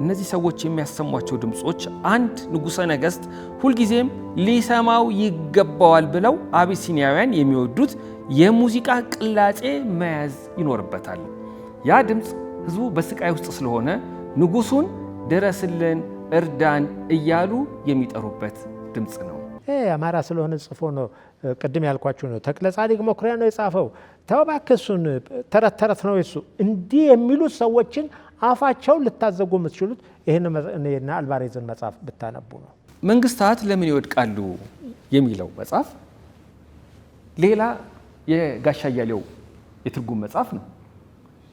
እነዚህ ሰዎች የሚያሰሟቸው ድምጾች አንድ ንጉሠ ነገሥት ሁልጊዜም ሊሰማው ይገባዋል ብለው አቢሲኒያውያን የሚወዱት የሙዚቃ ቅላጼ መያዝ ይኖርበታል። ያ ድምጽ ህዝቡ በስቃይ ውስጥ ስለሆነ ንጉሱን ድረስልን እርዳን እያሉ የሚጠሩበት ድምጽ ነው። አማራ ስለሆነ ጽፎ ነው ቅድም ያልኳችሁ ነው። ተክለ ጻዲቅ መኩሪያ ነው የጻፈው። ተባከሱን ተረት ነው እሱ። እንዲህ የሚሉ ሰዎችን አፋቸው ልታዘጉ የምትችሉት ይሄን አልቫሬዝን መጽሐፍ ብታነቡ ነው። መንግስታት ለምን ይወድቃሉ የሚለው መጽሐፍ ሌላ የጋሻ አያሌው የትርጉም መጽሐፍ ነው።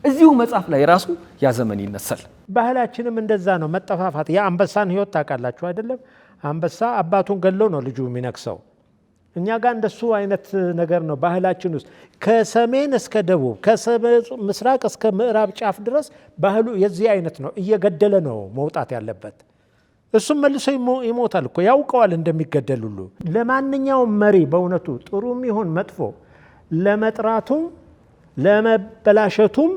እዚሁ መጽሐፍ ላይ ራሱ ያ ዘመን ይነሳል። ባህላችንም እንደዛ ነው። መጠፋፋት የአንበሳን ህይወት ታውቃላችሁ አይደለም? አንበሳ አባቱን ገሎ ነው ልጁ የሚነክሰው። እኛ ጋር እንደሱ አይነት ነገር ነው ባህላችን ውስጥ። ከሰሜን እስከ ደቡብ ከምስራቅ እስከ ምዕራብ ጫፍ ድረስ ባህሉ የዚህ አይነት ነው። እየገደለ ነው መውጣት ያለበት። እሱም መልሶ ይሞታል እኮ ያውቀዋል እንደሚገደል ሁሉ። ለማንኛውም መሪ በእውነቱ ጥሩም ይሁን መጥፎ ለመጥራቱም ለመበላሸቱም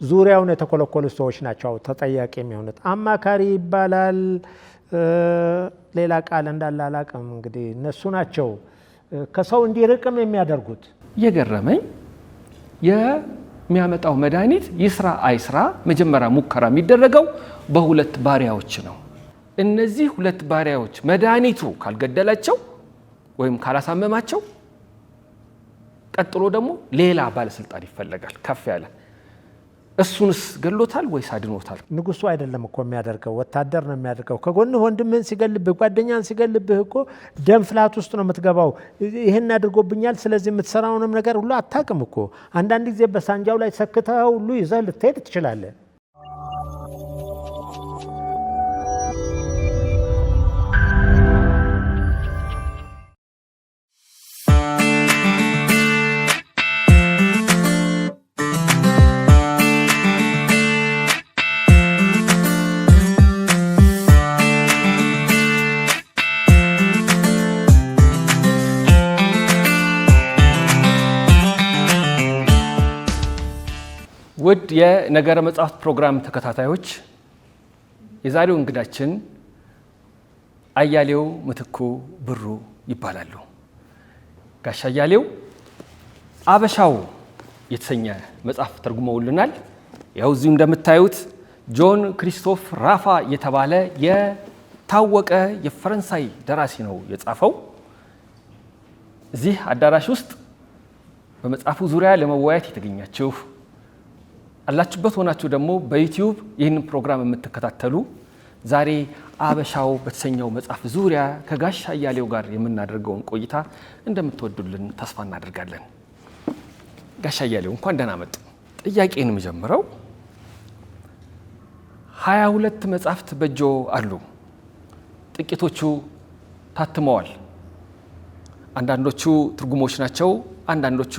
ዙሪያውን የተኮለኮሉ ሰዎች ናቸው ተጠያቂ የሚሆኑት። አማካሪ ይባላል፣ ሌላ ቃል እንዳለ አላውቅም። እንግዲህ እነሱ ናቸው ከሰው እንዲርቅም የሚያደርጉት። የገረመኝ የሚያመጣው መድኃኒት ይስራ አይስራ መጀመሪያ ሙከራ የሚደረገው በሁለት ባሪያዎች ነው። እነዚህ ሁለት ባሪያዎች መድኃኒቱ ካልገደላቸው ወይም ካላሳመማቸው ቀጥሎ ደግሞ ሌላ ባለስልጣን ይፈለጋል ከፍ ያለ። እሱንስ ገሎታል ወይስ አድኖታል? ንጉሱ አይደለም እኮ የሚያደርገው፣ ወታደር ነው የሚያደርገው። ከጎንህ ወንድምህን ሲገልብህ ጓደኛን ሲገልብህ እኮ ደም ፍላት ውስጥ ነው የምትገባው። ይህን አድርጎብኛል ስለዚህ የምትሰራውንም ነገር ሁሉ አታውቅም እኮ። አንዳንድ ጊዜ በሳንጃው ላይ ሰክተህ ሁሉ ይዘህ ልትሄድ ትችላለህ። ውድ የነገረ መጽሐፍት ፕሮግራም ተከታታዮች፣ የዛሬው እንግዳችን አያሌው ምትኩ ብሩ ይባላሉ። ጋሻ አያሌው አበሻው የተሰኘ መጽሐፍ ተርጉመውልናል። ያው እዚሁ እንደምታዩት ጆን ክሪስቶፍ ራፋ የተባለ የታወቀ የፈረንሳይ ደራሲ ነው የጻፈው። እዚህ አዳራሽ ውስጥ በመጽሐፉ ዙሪያ ለመወያየት የተገኛችሁ አላችሁበት ሆናችሁ ደግሞ በዩቲዩብ ይህንን ፕሮግራም የምትከታተሉ ዛሬ አበሻው በተሰኘው መጽሐፍ ዙሪያ ከጋሻ አያሌው ጋር የምናደርገውን ቆይታ እንደምትወዱልን ተስፋ እናደርጋለን። ጋሻ አያሌው እንኳን ደህና መጡ። ጥያቄን የምጀምረው 22 መጽሐፍት በእጆ አሉ። ጥቂቶቹ ታትመዋል። አንዳንዶቹ ትርጉሞች ናቸው። አንዳንዶቹ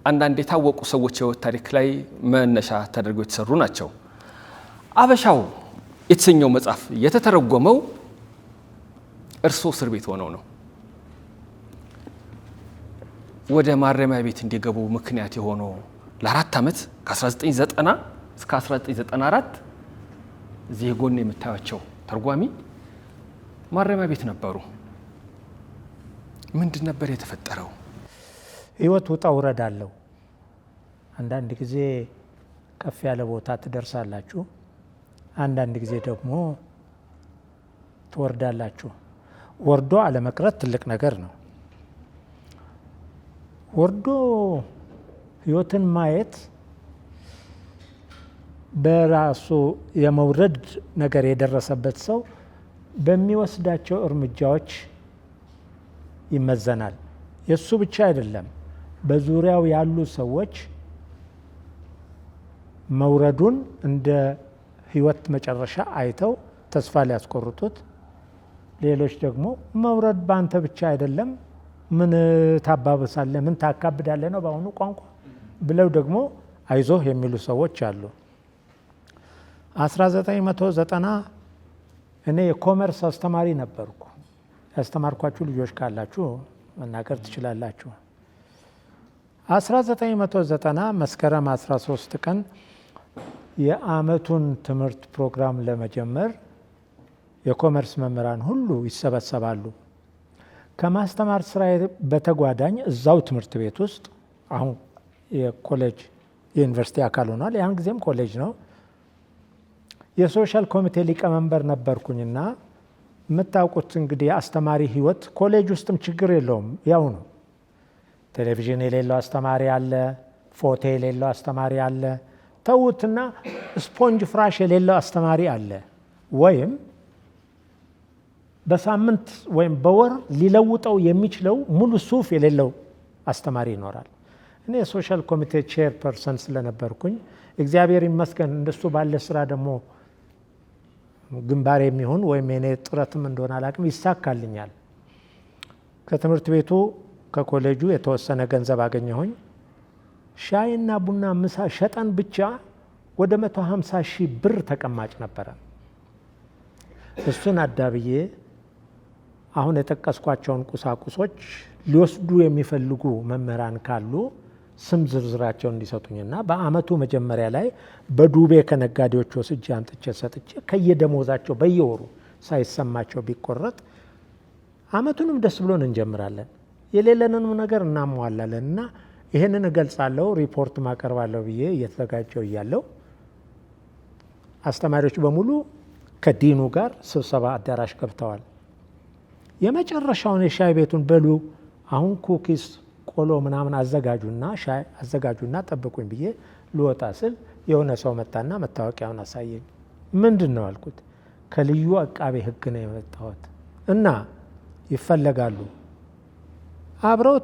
አንዳንድ የታወቁ ሰዎች የህይወት ታሪክ ላይ መነሻ ተደርገው የተሰሩ ናቸው። አበሻው የተሰኘው መጽሐፍ የተተረጎመው እርስዎ እስር ቤት ሆነው ነው። ወደ ማረሚያ ቤት እንዲገቡ ምክንያት የሆነው ለ4 ዓመት ከ1990 እስከ 1994 እዚህ ጎን የምታዩቸው ተርጓሚ ማረሚያ ቤት ነበሩ። ምንድን ነበር የተፈጠረው? ህይወት ውጣ ውረድ አለው። አንዳንድ ጊዜ ከፍ ያለ ቦታ ትደርሳላችሁ፣ አንዳንድ ጊዜ ደግሞ ትወርዳላችሁ። ወርዶ አለመቅረት ትልቅ ነገር ነው። ወርዶ ህይወትን ማየት በራሱ የመውረድ ነገር የደረሰበት ሰው በሚወስዳቸው እርምጃዎች ይመዘናል። የሱ ብቻ አይደለም፣ በዙሪያው ያሉ ሰዎች መውረዱን እንደ ህይወት መጨረሻ አይተው ተስፋ ሊያስቆርጡት፣ ሌሎች ደግሞ መውረድ ባንተ ብቻ አይደለም፣ ምን ታባብሳለህ፣ ምን ታካብዳለህ ነው በአሁኑ ቋንቋ ብለው ደግሞ አይዞህ የሚሉ ሰዎች አሉ። 1990 እኔ የኮመርስ አስተማሪ ነበርኩ። ያስተማርኳችሁ ልጆች ካላችሁ መናገር ትችላላችሁ። 1990 መስከረም 13 ቀን የአመቱን ትምህርት ፕሮግራም ለመጀመር የኮመርስ መምህራን ሁሉ ይሰበሰባሉ። ከማስተማር ስራ በተጓዳኝ እዛው ትምህርት ቤት ውስጥ አሁን የኮሌጅ የዩኒቨርሲቲ አካል ሆኗል። ያን ጊዜም ኮሌጅ ነው። የሶሻል ኮሚቴ ሊቀመንበር ነበርኩኝና የምታውቁት እንግዲህ የአስተማሪ ህይወት ኮሌጅ ውስጥም ችግር የለውም፣ ያው ነው። ቴሌቪዥን የሌለው አስተማሪ አለ፣ ፎቶ የሌለው አስተማሪ አለ፣ ተውትና ስፖንጅ ፍራሽ የሌለው አስተማሪ አለ። ወይም በሳምንት ወይም በወር ሊለውጠው የሚችለው ሙሉ ሱፍ የሌለው አስተማሪ ይኖራል። እኔ የሶሻል ኮሚቴ ቼር ፐርሰን ስለነበርኩኝ እግዚአብሔር ይመስገን እንደሱ ባለ ስራ ደግሞ ግንባር የሚሆን ወይም የኔ ጥረትም እንደሆነ አላቅም ይሳካልኛል። ከትምህርት ቤቱ ከኮሌጁ የተወሰነ ገንዘብ አገኘሁኝ። ሻይና ቡና ምሳ ሸጠን ብቻ ወደ 150 ሺህ ብር ተቀማጭ ነበረ። እሱን አዳብዬ አሁን የጠቀስኳቸውን ቁሳቁሶች ሊወስዱ የሚፈልጉ መምህራን ካሉ ስም ዝርዝራቸውን እንዲሰጡኝና በአመቱ መጀመሪያ ላይ በዱቤ ከነጋዴዎች ወስጄ አምጥቼ ሰጥቼ ከየደሞዛቸው በየወሩ ሳይሰማቸው ቢቆረጥ አመቱንም ደስ ብሎን እንጀምራለን። የሌለንንም ነገር እናሟላለን እና ይህንን እገልጻለሁ፣ ሪፖርት ማቀርባለሁ ብዬ እየተዘጋጀው እያለሁ አስተማሪዎች በሙሉ ከዲኑ ጋር ስብሰባ አዳራሽ ገብተዋል። የመጨረሻውን የሻይ ቤቱን በሉ አሁን ኩኪስ ቆሎ ምናምን አዘጋጁና ሻይ አዘጋጁና ጠብቁኝ ብዬ ልወጣ ስል የሆነ ሰው መጣና መታወቂያውን አሳየኝ። ምንድን ነው አልኩት። ከልዩ አቃቤ ሕግ ነው የመጣሁት እና ይፈለጋሉ። አብረው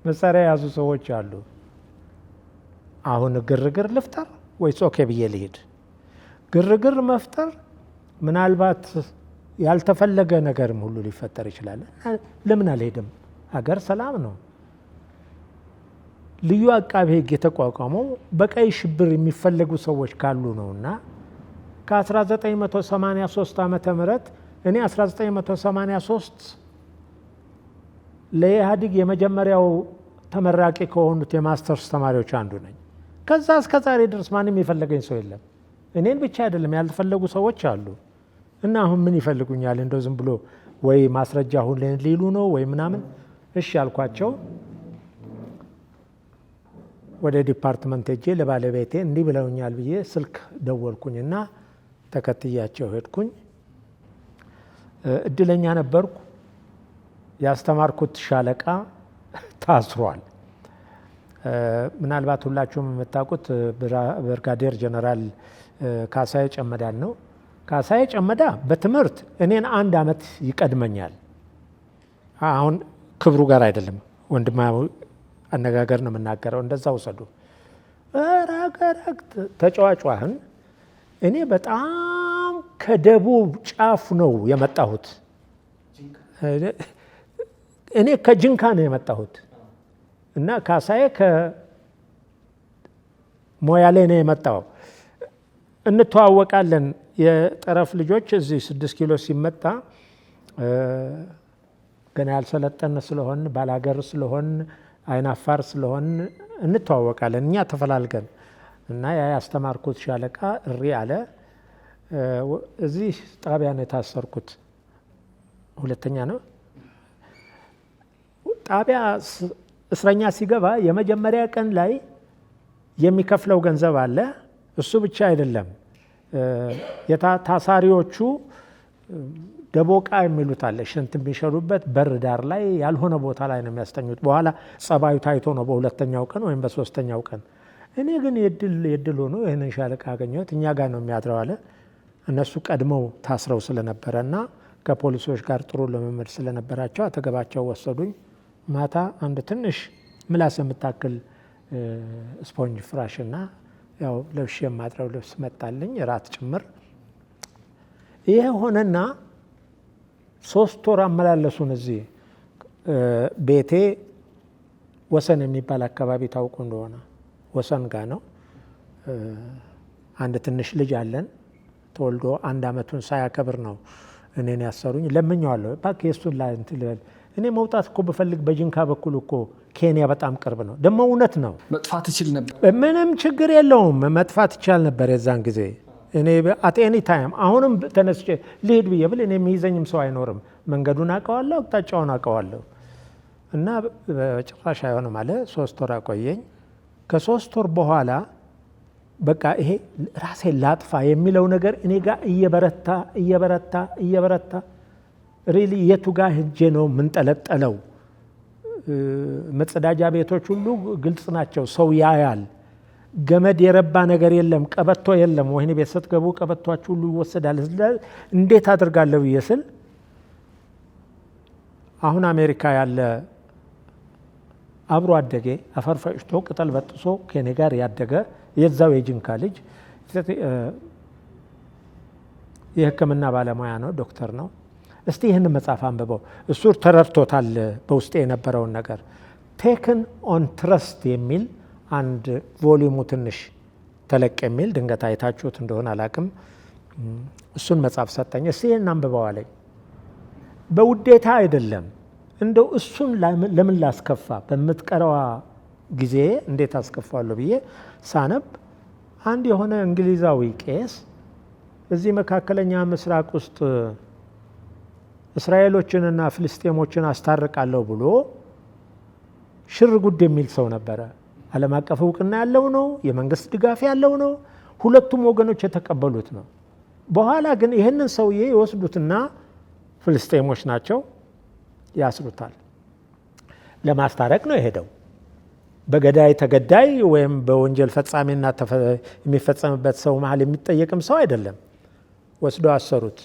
መሳሪያ የያዙ ሰዎች አሉ። አሁን ግርግር ልፍጠር ወይስ ኦኬ ብዬ ልሄድ? ግርግር መፍጠር ምናልባት ያልተፈለገ ነገርም ሁሉ ሊፈጠር ይችላል። ለምን አልሄድም? ሀገር ሰላም ነው። ልዩ አቃቤ ሕግ የተቋቋመው በቀይ ሽብር የሚፈለጉ ሰዎች ካሉ ነውና ከ1983 ዓመተ ምህረት እኔ 1983 ለኢህአዴግ የመጀመሪያው ተመራቂ ከሆኑት የማስተርስ ተማሪዎች አንዱ ነኝ። ከዛ እስከ ዛሬ ድረስ ማንም የፈለገኝ ሰው የለም። እኔን ብቻ አይደለም ያልተፈለጉ ሰዎች አሉ። እና አሁን ምን ይፈልጉኛል? እንደው ዝም ብሎ ወይ ማስረጃ አሁን ሊሉ ነው ወይ ምናምን። እሺ ያልኳቸው ወደ ዲፓርትመንት ሄጄ ለባለቤቴ እንዲህ ብለውኛል ብዬ ስልክ ደወልኩኝና ተከትያቸው ሄድኩኝ። እድለኛ ነበርኩ። ያስተማርኩት ሻለቃ ታስሯል። ምናልባት ሁላችሁም የምታውቁት ብርጋዴር ጀነራል ካሳዬ ጨመዳን ነው። ካሳዬ ጨመዳ በትምህርት እኔን 1 ዓመት ይቀድመኛል። አሁን ክብሩ ጋር አይደለም፣ ወንድማዊ አነጋገር ነው የምናገረው። እንደዛ ውሰዱ። ረገረግ ተጫዋጯህን እኔ በጣም ከደቡብ ጫፍ ነው የመጣሁት። እኔ ከጅንካ ነው የመጣሁት እና ካሳዬ ከሞያሌ ነው የመጣው። እንተዋወቃለን። የጠረፍ ልጆች እዚህ 6 ኪሎ ሲመጣ ገና ያልሰለጠን ስለሆን ባላገር ስለሆን አይናፋር ስለሆን እንተዋወቃለን። እኛ ተፈላልገን እና ያ ያስተማርኩት ሻለቃ እሪ አለ። እዚህ ጣቢያ ነው የታሰርኩት። 2ኛ ነው ጣቢያ። እስረኛ ሲገባ የመጀመሪያ ቀን ላይ የሚከፍለው ገንዘብ አለ። እሱ ብቻ አይደለም፣ ታሳሪዎቹ ደቦቃ የሚሉት አለ፣ ሽንት የሚሸሉበት በር ዳር ላይ ያልሆነ ቦታ ላይ ነው የሚያስተኙት። በኋላ ጸባዩ ታይቶ ነው በ2ኛው ቀን ወይም በ3ኛው ቀን። እኔ ግን የድል ሆኖ ይህንን ሻለቃ አገኘሁት። እኛ ጋር ነው የሚያድረው አለ። እነሱ ቀድመው ታስረው ስለነበረ እና ከፖሊሶች ጋር ጥሩ ልምምድ ስለነበራቸው አጠገባቸው ወሰዱኝ። ማታ አንድ ትንሽ ምላስ የምታክል ስፖንጅ ፍራሽና ያው ለብሼ የማድረው ልብስ መጣልኝ፣ ራት ጭምር። ይሄ ሆነና 3 ወር አመላለሱን። እዚህ ቤቴ ወሰን የሚባል አካባቢ ታውቁ እንደሆነ ወሰን ጋ ነው። አንድ ትንሽ ልጅ አለን። ተወልዶ 1 ዓመቱን ሳያከብር ነው እኔን ያሰሩኝ። ለምኜዋለሁ፣ እባክህ የእሱን ላይ እንትን ልበል እኔ መውጣት እኮ በፈልግ በጂንካ በኩል እኮ ኬንያ በጣም ቅርብ ነው። ደግሞ እውነት ነው። መጥፋት ይችል ነበር። ምንም ችግር የለውም። መጥፋት ይቻል ነበር የዛን ጊዜ። እኔ አት ኤኒ ታይም አሁንም ተነስቼ ልሄድ ብዬ ብል እኔ የሚይዘኝም ሰው አይኖርም። መንገዱን አውቀዋለሁ፣ አቅጣጫውን አውቀዋለሁ። እና በጭራሽ አይሆንም አለ። 3 ወር አቆየኝ። ከ3 ወር በኋላ በቃ ይሄ ራሴን ላጥፋ የሚለው ነገር እኔ ጋር እየበረታ ሪሊ የቱ ጋር ሄጄ ነው የምንጠለጠለው? መጸዳጃ ቤቶች ሁሉ ግልጽ ናቸው፣ ሰው ያያል። ገመድ የረባ ነገር የለም፣ ቀበቶ የለም። ወህኒ ቤት ስትገቡ ቀበቷችሁ ሁሉ ይወሰዳል። እንዴት አድርጋለሁ ብዬ ስል አሁን አሜሪካ ያለ አብሮ አደጌ አፈር ፈጭቶ ቅጠል በጥሶ ከኔ ጋር ያደገ የዛው የጂንካ ልጅ የሕክምና ባለሙያ ነው፣ ዶክተር ነው። እስቲ ይህን መጽሐፍ አንብበው። እሱ ተረድቶታል በውስጤ የነበረውን ነገር። ቴክን ኦን ትረስት የሚል አንድ ቮሊዩሙ ትንሽ ተለቅ የሚል ድንገት አይታችሁት እንደሆነ አላቅም። እሱን መጽሐፍ ሰጠኝ። እስቲ ይህን አንብበው አለኝ። በውዴታ አይደለም፣ እንደው እሱን ለምን ላስከፋ፣ በምትቀረዋ ጊዜ እንዴት አስከፋለሁ ብዬ ሳነብ አንድ የሆነ እንግሊዛዊ ቄስ እዚህ መካከለኛ ምስራቅ ውስጥ እስራኤሎችንና ፍልስጤሞችን አስታርቃለሁ ብሎ ሽር ጉድ የሚል ሰው ነበረ። ዓለም አቀፍ እውቅና ያለው ነው፣ የመንግስት ድጋፍ ያለው ነው፣ ሁለቱም ወገኖች የተቀበሉት ነው። በኋላ ግን ይህንን ሰውዬ ይወስዱትና ፍልስጤሞች ናቸው ያስሩታል። ለማስታረቅ ነው የሄደው። በገዳይ ተገዳይ ወይም በወንጀል ፈጻሚና የሚፈጸምበት ሰው መሀል የሚጠየቅም ሰው አይደለም። ወስደው አሰሩት።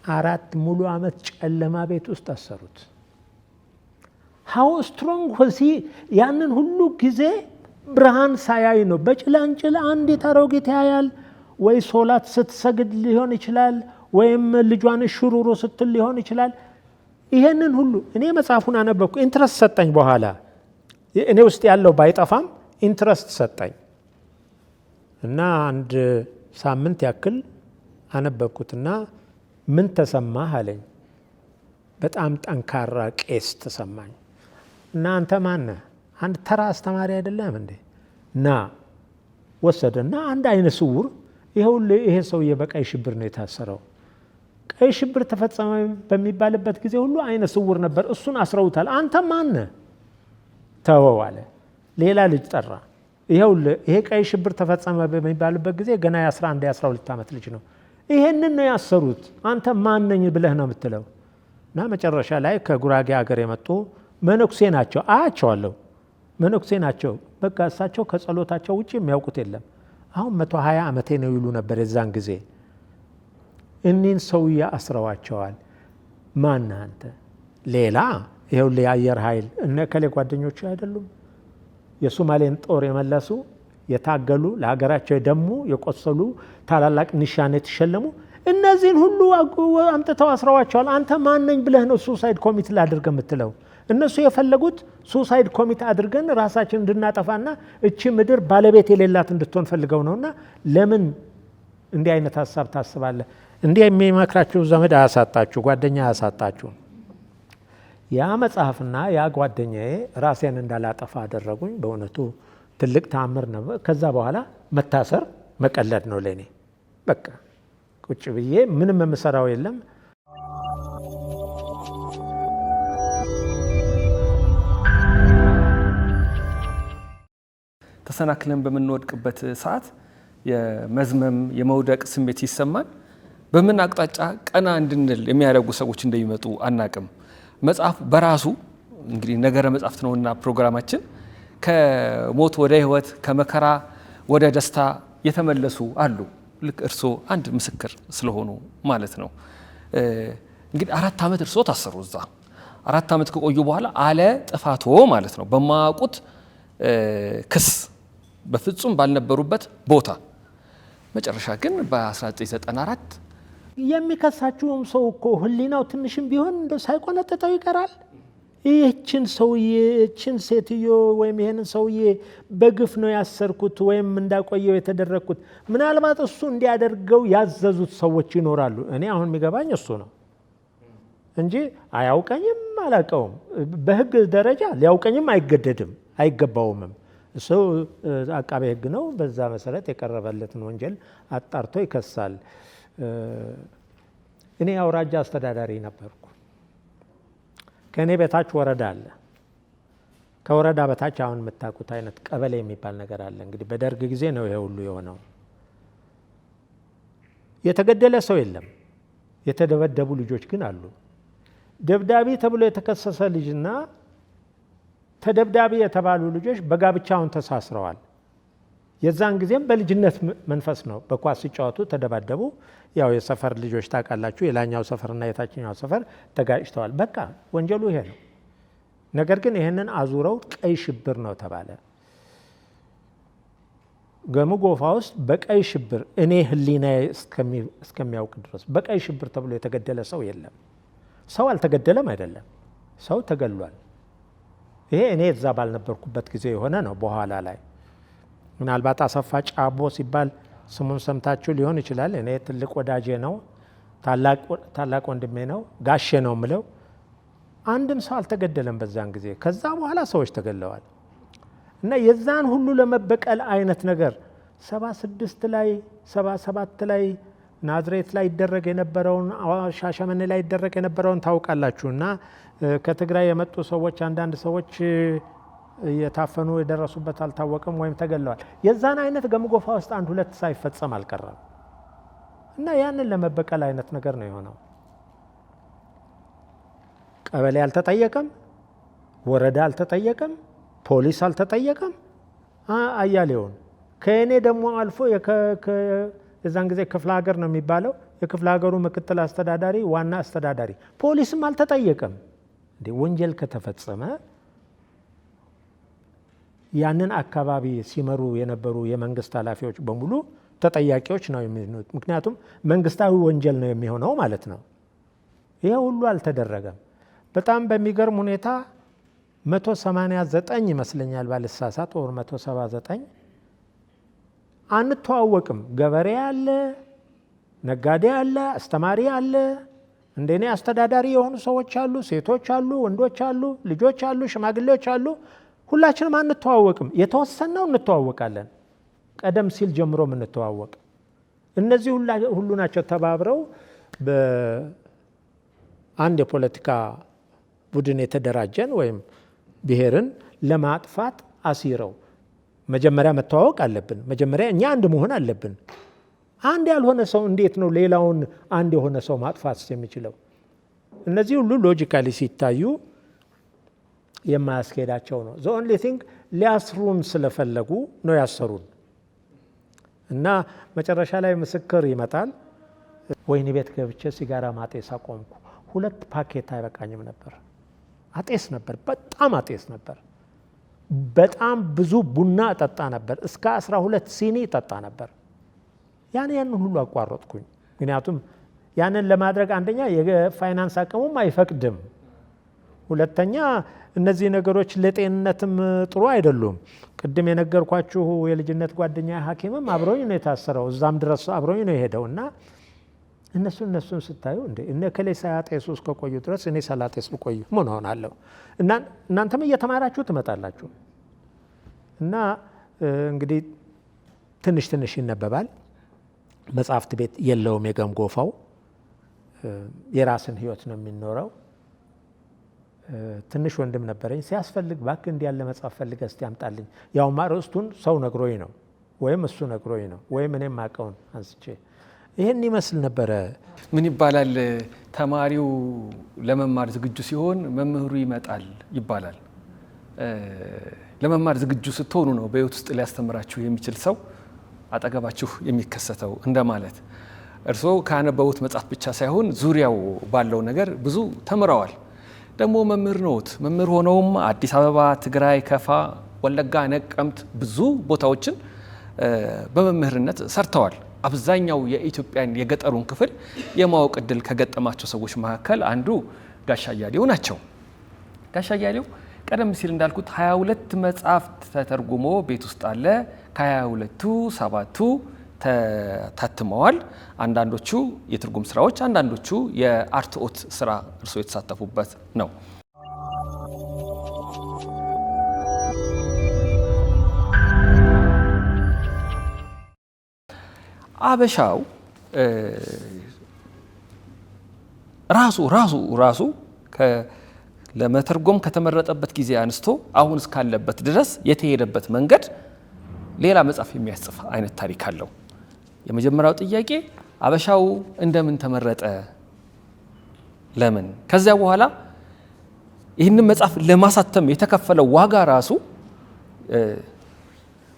4 ሙሉ ዓመት ጨለማ ቤት ውስጥ አሰሩት። ሃው ስትሮንግ ሆሲ ያንን ሁሉ ጊዜ ብርሃን ሳያይ ነው። በጭላንጭል አንዲት አሮጊት ያያል፣ ወይ ሶላት ስትሰግድ ሊሆን ይችላል፣ ወይም ልጇን ሽሩሩ ስትል ሊሆን ይችላል። ይሄንን ሁሉ እኔ መጽሐፉን አነበብኩ። ኢንትረስት ሰጠኝ። በኋላ እኔ ውስጥ ያለው ባይጠፋም ኢንትረስት ሰጠኝ እና አንድ ሳምንት ያክል አነበብኩትና ምን ተሰማህ አለኝ። በጣም ጠንካራ ቄስ ተሰማኝ። እና አንተ ማነህ? አንድ ተራ አስተማሪ አይደለም እንዴ? ና ወሰደና አንድ አይነ ስውር ይሄ ሰውዬ በቀይ ሽብር ነው የታሰረው። ቀይ ሽብር ተፈጸመ በሚባልበት ጊዜ ሁሉ አይነ ስውር ነበር። እሱን አስረውታል። አንተ ማነህ? ተወው አለ። ሌላ ልጅ ጠራ። ይሄ ቀይ ሽብር ተፈጸመ በሚባልበት ጊዜ ገና የ11 የ12 ዓመት ልጅ ነው። ይሄንን ነው ያሰሩት። አንተ ማነኝ ብለህ ነው የምትለው? እና መጨረሻ ላይ ከጉራጌ ሀገር የመጡ መነኩሴ ናቸው። አያቸዋለሁ። መነኩሴ ናቸው። በቃ እሳቸው ከጸሎታቸው ውጭ የሚያውቁት የለም። አሁን 120 ዓመቴ ነው ይሉ ነበር የዛን ጊዜ። እኒህን ሰውዬ አስረዋቸዋል። ማን አንተ? ሌላ ይኸው የአየር ኃይል እነ ከሌ ጓደኞቹ አይደሉም? የሶማሌን ጦር የመለሱ የታገሉ፣ ለሀገራቸው የደሙ የቆሰሉ፣ ታላላቅ ኒሻን የተሸለሙ እነዚህን ሁሉ አምጥተው አስረዋቸዋል። አንተ ማነኝ ብለህ ነው ሱሳይድ ኮሚት ላድርግ የምትለው? እነሱ የፈለጉት ሱሳይድ ኮሚት አድርገን ራሳችን እንድናጠፋና እቺ ምድር ባለቤት የሌላት እንድትሆን ፈልገው ነውና ለምን እንዲህ አይነት ሀሳብ ታስባለህ? እንዲህ የሚመክራችሁ ዘመድ አያሳጣችሁ፣ ጓደኛ አያሳጣችሁ። ያ መጽሐፍና ያ ጓደኛዬ ራሴን እንዳላጠፋ አደረጉኝ። በእውነቱ ትልቅ ተአምር ነበር። ከዛ በኋላ መታሰር መቀለድ ነው ለኔ። በቃ ቁጭ ብዬ ምንም የምሰራው የለም። ተሰናክለን በምንወድቅበት ሰዓት የመዝመም የመውደቅ ስሜት ይሰማል። በምን አቅጣጫ ቀና እንድንል የሚያደርጉ ሰዎች እንደሚመጡ አናቅም። መጽሐፍ በራሱ እንግዲህ ነገረ መጽሐፍት ነውና ፕሮግራማችን ከሞት ወደ ሕይወት ከመከራ ወደ ደስታ የተመለሱ አሉ። ልክ እርስዎ አንድ ምስክር ስለሆኑ ማለት ነው። እንግዲህ 4 ዓመት እርስዎ ታሰሩ። እዛ 4 ዓመት ከቆዩ በኋላ አለ ጥፋቶ ማለት ነው በማያውቁት ክስ በፍጹም ባልነበሩበት ቦታ መጨረሻ ግን በ1994 የሚከሳችሁም ሰው እኮ ህሊናው ትንሽም ቢሆን እንደ ሳይቆነጥጠው ይቀራል። ይህችን ሰውዬ እችን ሴትዮ ወይም ይህንን ሰውዬ በግፍ ነው ያሰርኩት ወይም እንዳቆየው የተደረግኩት። ምናልባት እሱ እንዲያደርገው ያዘዙት ሰዎች ይኖራሉ። እኔ አሁን የሚገባኝ እሱ ነው። እንጂ አያውቀኝም አላውቀውም። በህግ ደረጃ ሊያውቀኝም አይገደድም አይገባውምም። እሱ አቃቤ ህግ ነው። በዛ መሰረት የቀረበለትን ወንጀል አጣርቶ ይከሳል። እኔ የአውራጃ አስተዳዳሪ ነበርኩ። ከእኔ በታች ወረዳ አለ። ከወረዳ በታች አሁን የምታውቁት አይነት ቀበሌ የሚባል ነገር አለ። እንግዲህ በደርግ ጊዜ ነው ይሄ ሁሉ የሆነው። የተገደለ ሰው የለም። የተደበደቡ ልጆች ግን አሉ። ደብዳቢ ተብሎ የተከሰሰ ልጅና ተደብዳቢ የተባሉ ልጆች በጋብቻውን ተሳስረዋል። የዛን ጊዜም በልጅነት መንፈስ ነው። በኳስ ሲጫወቱ ተደባደቡ። ያው የሰፈር ልጆች ታውቃላችሁ፣ የላኛው ሰፈርና የታችኛው ሰፈር ተጋጭተዋል። በቃ ወንጀሉ ይሄ ነው። ነገር ግን ይህንን አዙረው ቀይ ሽብር ነው ተባለ። ገሙ ጎፋ ውስጥ በቀይ ሽብር እኔ ህሊናዬ እስከሚያውቅ ድረስ በቀይ ሽብር ተብሎ የተገደለ ሰው የለም። ሰው አልተገደለም አይደለም፣ ሰው ተገሏል። ይሄ እኔ እዛ ባልነበርኩበት ጊዜ የሆነ ነው። በኋላ ላይ ምናልባት አሰፋ ጫቦ ሲባል ስሙን ሰምታችሁ ሊሆን ይችላል። እኔ ትልቅ ወዳጄ ነው፣ ታላቅ ወንድሜ ነው፣ ጋሼ ነው ምለው። አንድም ሰው አልተገደለም በዛን ጊዜ። ከዛ በኋላ ሰዎች ተገለዋል። እና የዛን ሁሉ ለመበቀል አይነት ነገር 76 ላይ 77 ላይ ናዝሬት ላይ ይደረግ የነበረውን ሻሸመኔ ላይ ይደረግ የነበረውን ታውቃላችሁ። እና ከትግራይ የመጡ ሰዎች አንዳንድ ሰዎች የታፈኑ የደረሱበት አልታወቅም ወይም ተገለዋል። የዛን አይነት ገሙ ጎፋ ውስጥ አንድ ሁለት ሳይፈጸም አልቀረም። እና ያንን ለመበቀል አይነት ነገር ነው የሆነው። ቀበሌ አልተጠየቀም፣ ወረዳ አልተጠየቀም፣ ፖሊስ አልተጠየቀም። አያሌውን ከእኔ ደግሞ አልፎ የዛን ጊዜ ክፍለ ሀገር ነው የሚባለው የክፍለ ሀገሩ ምክትል አስተዳዳሪ፣ ዋና አስተዳዳሪ፣ ፖሊስም አልተጠየቀም። እንዴ ወንጀል ከተፈጸመ ያንን አካባቢ ሲመሩ የነበሩ የመንግስት ኃላፊዎች በሙሉ ተጠያቂዎች ነው የሚሆኑት። ምክንያቱም መንግስታዊ ወንጀል ነው የሚሆነው ማለት ነው። ይሄ ሁሉ አልተደረገም። በጣም በሚገርም ሁኔታ 189 ይመስለኛል ባልሳሳት ወር 179 አንተዋወቅም። ገበሬ አለ፣ ነጋዴ አለ፣ አስተማሪ አለ፣ እንደኔ አስተዳዳሪ የሆኑ ሰዎች አሉ፣ ሴቶች አሉ፣ ወንዶች አሉ፣ ልጆች አሉ፣ ሽማግሌዎች አሉ። ሁላችንም አንተዋወቅም። የተወሰነው እንተዋወቃለን፣ ቀደም ሲል ጀምሮ የምንተዋወቅ። እነዚህ ሁሉ ናቸው ተባብረው በአንድ የፖለቲካ ቡድን የተደራጀን ወይም ብሔርን ለማጥፋት አሲረው። መጀመሪያ መተዋወቅ አለብን። መጀመሪያ እኛ አንድ መሆን አለብን። አንድ ያልሆነ ሰው እንዴት ነው ሌላውን አንድ የሆነ ሰው ማጥፋት የሚችለው? እነዚህ ሁሉ ሎጂካሊ ሲታዩ የማያስኬዳቸው ነው። ዘ ኦንሊ ቲንግ ሊያስሩን ስለፈለጉ ነው ያሰሩን። እና መጨረሻ ላይ ምስክር ይመጣል። ወህኒ ቤት ገብቼ ሲጋራ ማጤስ አቆምኩ። 2 ፓኬት አይበቃኝም ነበር። አጤስ ነበር፣ በጣም አጤስ ነበር። በጣም ብዙ ቡና እጠጣ ነበር። እስከ 12 ሲኒ እጠጣ ነበር። ያንን ሁሉ አቋረጥኩኝ። ምክንያቱም ያንን ለማድረግ አንደኛ የፋይናንስ አቅሙም አይፈቅድም፣ ሁለተኛ እነዚህ ነገሮች ለጤንነትም ጥሩ አይደሉም። ቅድም የነገርኳችሁ የልጅነት ጓደኛ ሐኪምም አብሮኝ ነው የታሰረው፣ እዛም ድረስ አብሮኝ ነው የሄደው። እና እነሱን ስታዩ እነ ከሌ ሳያጤሱ እስከቆዩ ድረስ እኔ ሳላጤስ ብቆይ ምን ሆናለሁ? እና እናንተም እየተማራችሁ ትመጣላችሁ። እና እንግዲህ ትንሽ ትንሽ ይነበባል። መጽሐፍት ቤት የለውም የገሙ ጎፋው፣ የራስን ህይወት ነው የሚኖረው። ትንሽ ወንድም ነበረኝ። ሲያስፈልግ እባክህ እንዲህ ያለ መጽሐፍ ፈልገህ እስቲ ያምጣልኝ። ያው ርዕስቱን ሰው ነግሮኝ ነው ወይም እሱ ነግሮኝ ነው ወይም እኔም አውቀውን አንስቼ ይህን ይመስል ነበረ። ምን ይባላል? ተማሪው ለመማር ዝግጁ ሲሆን መምህሩ ይመጣል ይባላል። ለመማር ዝግጁ ስትሆኑ ነው በህይወት ውስጥ ሊያስተምራችሁ የሚችል ሰው አጠገባችሁ የሚከሰተው እንደማለት። እርስዎ ካነበቡት መጽሐፍ ብቻ ሳይሆን ዙሪያው ባለው ነገር ብዙ ተምረዋል። ደግሞ መምህር ነዎት። መምህር ሆነውም አዲስ አበባ፣ ትግራይ፣ ከፋ፣ ወለጋ፣ ነቀምት ብዙ ቦታዎችን በመምህርነት ሰርተዋል። አብዛኛው የኢትዮጵያን የገጠሩን ክፍል የማወቅ እድል ከገጠማቸው ሰዎች መካከል አንዱ ጋሽ አያሌው ናቸው። ጋሽ አያሌው ቀደም ሲል እንዳልኩት 22 መጽሐፍት ተተርጉሞ ቤት ውስጥ አለ። ከ22ቱ 7ቱ ታትመዋል። አንዳንዶቹ የትርጉም ስራዎች፣ አንዳንዶቹ የአርትዖት ስራ እርሶ የተሳተፉበት ነው። አበሻው ራሱ ለመተርጎም ከተመረጠበት ጊዜ አንስቶ አሁን እስካለበት ድረስ የተሄደበት መንገድ ሌላ መጽሐፍ የሚያስጽፍ አይነት ታሪክ አለው። የመጀመሪያው ጥያቄ አበሻው እንደምን ተመረጠ? ለምን? ከዚያ በኋላ ይህንን መጽሐፍ ለማሳተም የተከፈለው ዋጋ ራሱ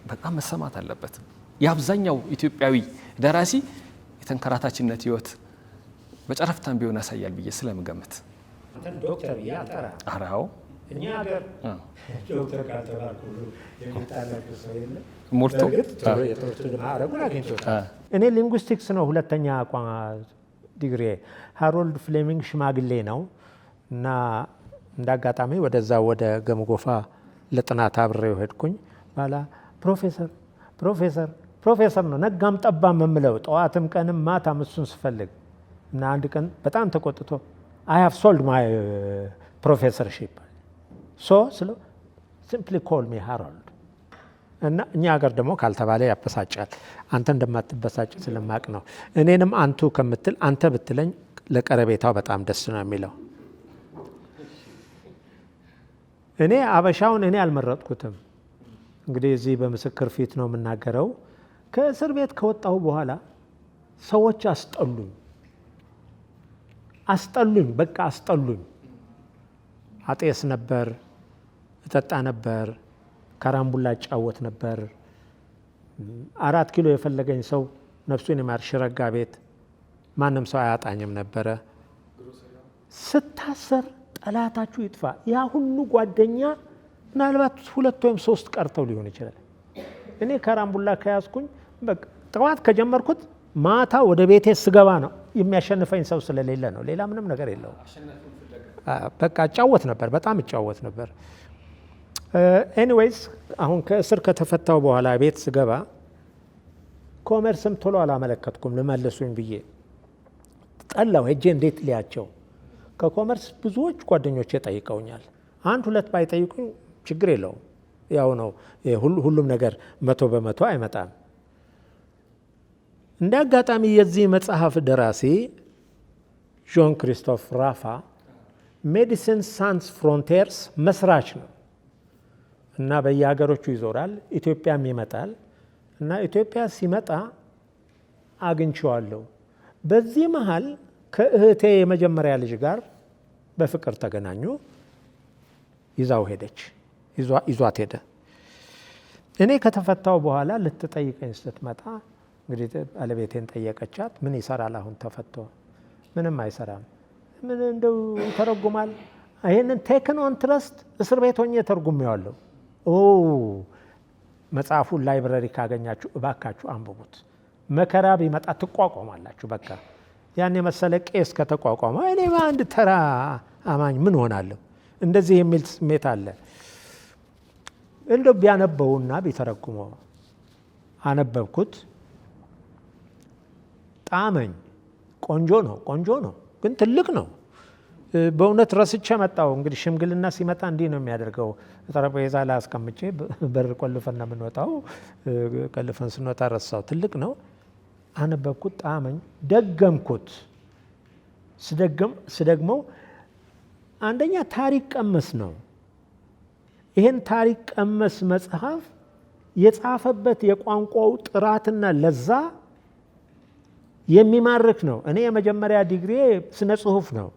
በጣም መሰማት አለበት። የአብዛኛው ኢትዮጵያዊ ደራሲ የተንከራታችነት ህይወት በጨረፍታም ቢሆን ያሳያል ብዬ ስለምገምት ዶክተር ያጠራ አራው እኛ ሀገር ዶክተር ካልተባልኩ የሚጣላችሁ ሰው የለም። ሞልቶ ማዕረጉን አግኝቶታል። እኔ ሊንጉስቲክስ ነው ሁለተኛ ዲግሪ። ሃሮልድ ፍሌሚንግ ሽማግሌ ነው እና እንደ አጋጣሚ ወደዛ ወደ ገምጎፋ ለጥናት አብሬው ሄድኩኝ። ባላ ፕሮፌሰር ነው ነጋም ጠባም የምለው ጠዋትም ቀንም ማታም እሱን ስፈልግ እና አንድ ቀን በጣም ተቆጥቶ I have sold my professorship. So simply call me Harold. እና እኛ ሀገር ደግሞ ካልተባለ ያበሳጫል። አንተ እንደማትበሳጭ ስለማቅ ነው። እኔንም አንቱ ከምትል አንተ ብትለኝ ለቀረቤታው በጣም ደስ ነው የሚለው። እኔ አበሻውን እኔ አልመረጥኩትም። እንግዲህ እዚህ በምስክር ፊት ነው የምናገረው። ከእስር ቤት ከወጣሁ በኋላ ሰዎች በቃ አስጠሉኝ። አጤስ ነበር፣ እጠጣ ነበር፣ ካራምቡላ እጫወት ነበር። 4 ኪሎ የፈለገኝ ሰው ነፍሱን ይማር ሽረጋ ቤት ማንም ሰው አያጣኝም ነበረ። ስታሰር ጠላታችሁ ይጥፋ። ያ ሁሉ ጓደኛ ምናልባት 2 ወይም 3 ቀርተው ሊሆን ይችላል። እኔ ካራምቡላ ከያዝኩኝ በቃ ጠዋት ከጀመርኩት ማታ ወደ ቤቴ ስገባ ነው የሚያሸንፈኝ ሰው ስለሌለ ነው። ሌላ ምንም ነገር የለውም። በቃ እጫወት ነበር፣ በጣም እጫወት ነበር። ኤኒዌይስ አሁን ከእስር ከተፈታው በኋላ ቤት ስገባ ኮመርስም ቶሎ አላመለከትኩም ልመልሱኝ ብዬ ጠላው። ሄጄ እንዴት ሊያቸው ከኮመርስ ብዙዎች ጓደኞቼ ጠይቀውኛል። 1-2 ባይጠይቁኝ ችግር የለውም፣ ያው ነው። ሁሉም ነገር 100% አይመጣም። እንደ አጋጣሚ የዚህ መጽሐፍ ደራሲ ዦን ክሪስቶፍ ራፋ ሜዲሲን ሳንስ ፍሮንቲርስ መስራች ነው እና በየሀገሮቹ ይዞራል፣ ኢትዮጵያም ይመጣል እና ኢትዮጵያ ሲመጣ አግኝቼዋለሁ። በዚህ መሃል ከእህቴ የመጀመሪያ ልጅ ጋር በፍቅር ተገናኙ። ይዟት ሄደ። እኔ ከተፈታው በኋላ ልትጠይቀኝ ስትመጣ እንግዲህ ባለቤቴን ጠየቀቻት። ምን ይሰራል አሁን ተፈቶ? ምንም አይሰራም። ምን እንደው ይተረጉማል? ይሄንን ቴክን ኦን ትረስት እስር ቤት ሆኜ ተርጉሜዋለሁ። መጽሐፉን ላይብረሪ ካገኛችሁ እባካችሁ አንብቡት። መከራ ቢመጣ ትቋቋማላችሁ። በቃ ያን የመሰለ ቄስ ከተቋቋመ እኔ በአንድ ተራ አማኝ ምን ሆናለሁ? እንደዚህ የሚል ስሜት አለ። እንደው ቢያነበውና ቢተረጉመው አነበብኩት። ጣመኝ። ቆንጆ ነው ግን ትልቅ ነው። በእውነት ረስቼ መጣው። እንግዲህ ሽምግልና ሲመጣ እንዲህ ነው የሚያደርገው። ጠረጴዛ ላይ አስቀምጬ በር ቆልፈን ነው የምንወጣው። ቆልፈን ስንወጣ ረሳው። ትልቅ ነው። አነበብኩት፣ ጣመኝ፣ ደገምኩት። ስደግመው አንደኛ ታሪክ ቀመስ ነው። ይሄን ታሪክ ቀመስ መጽሐፍ የጻፈበት የቋንቋው ጥራትና ለዛ የሚማርክ ነው። እኔ የመጀመሪያ ዲግሪ ስነ ጽሁፍ ነው።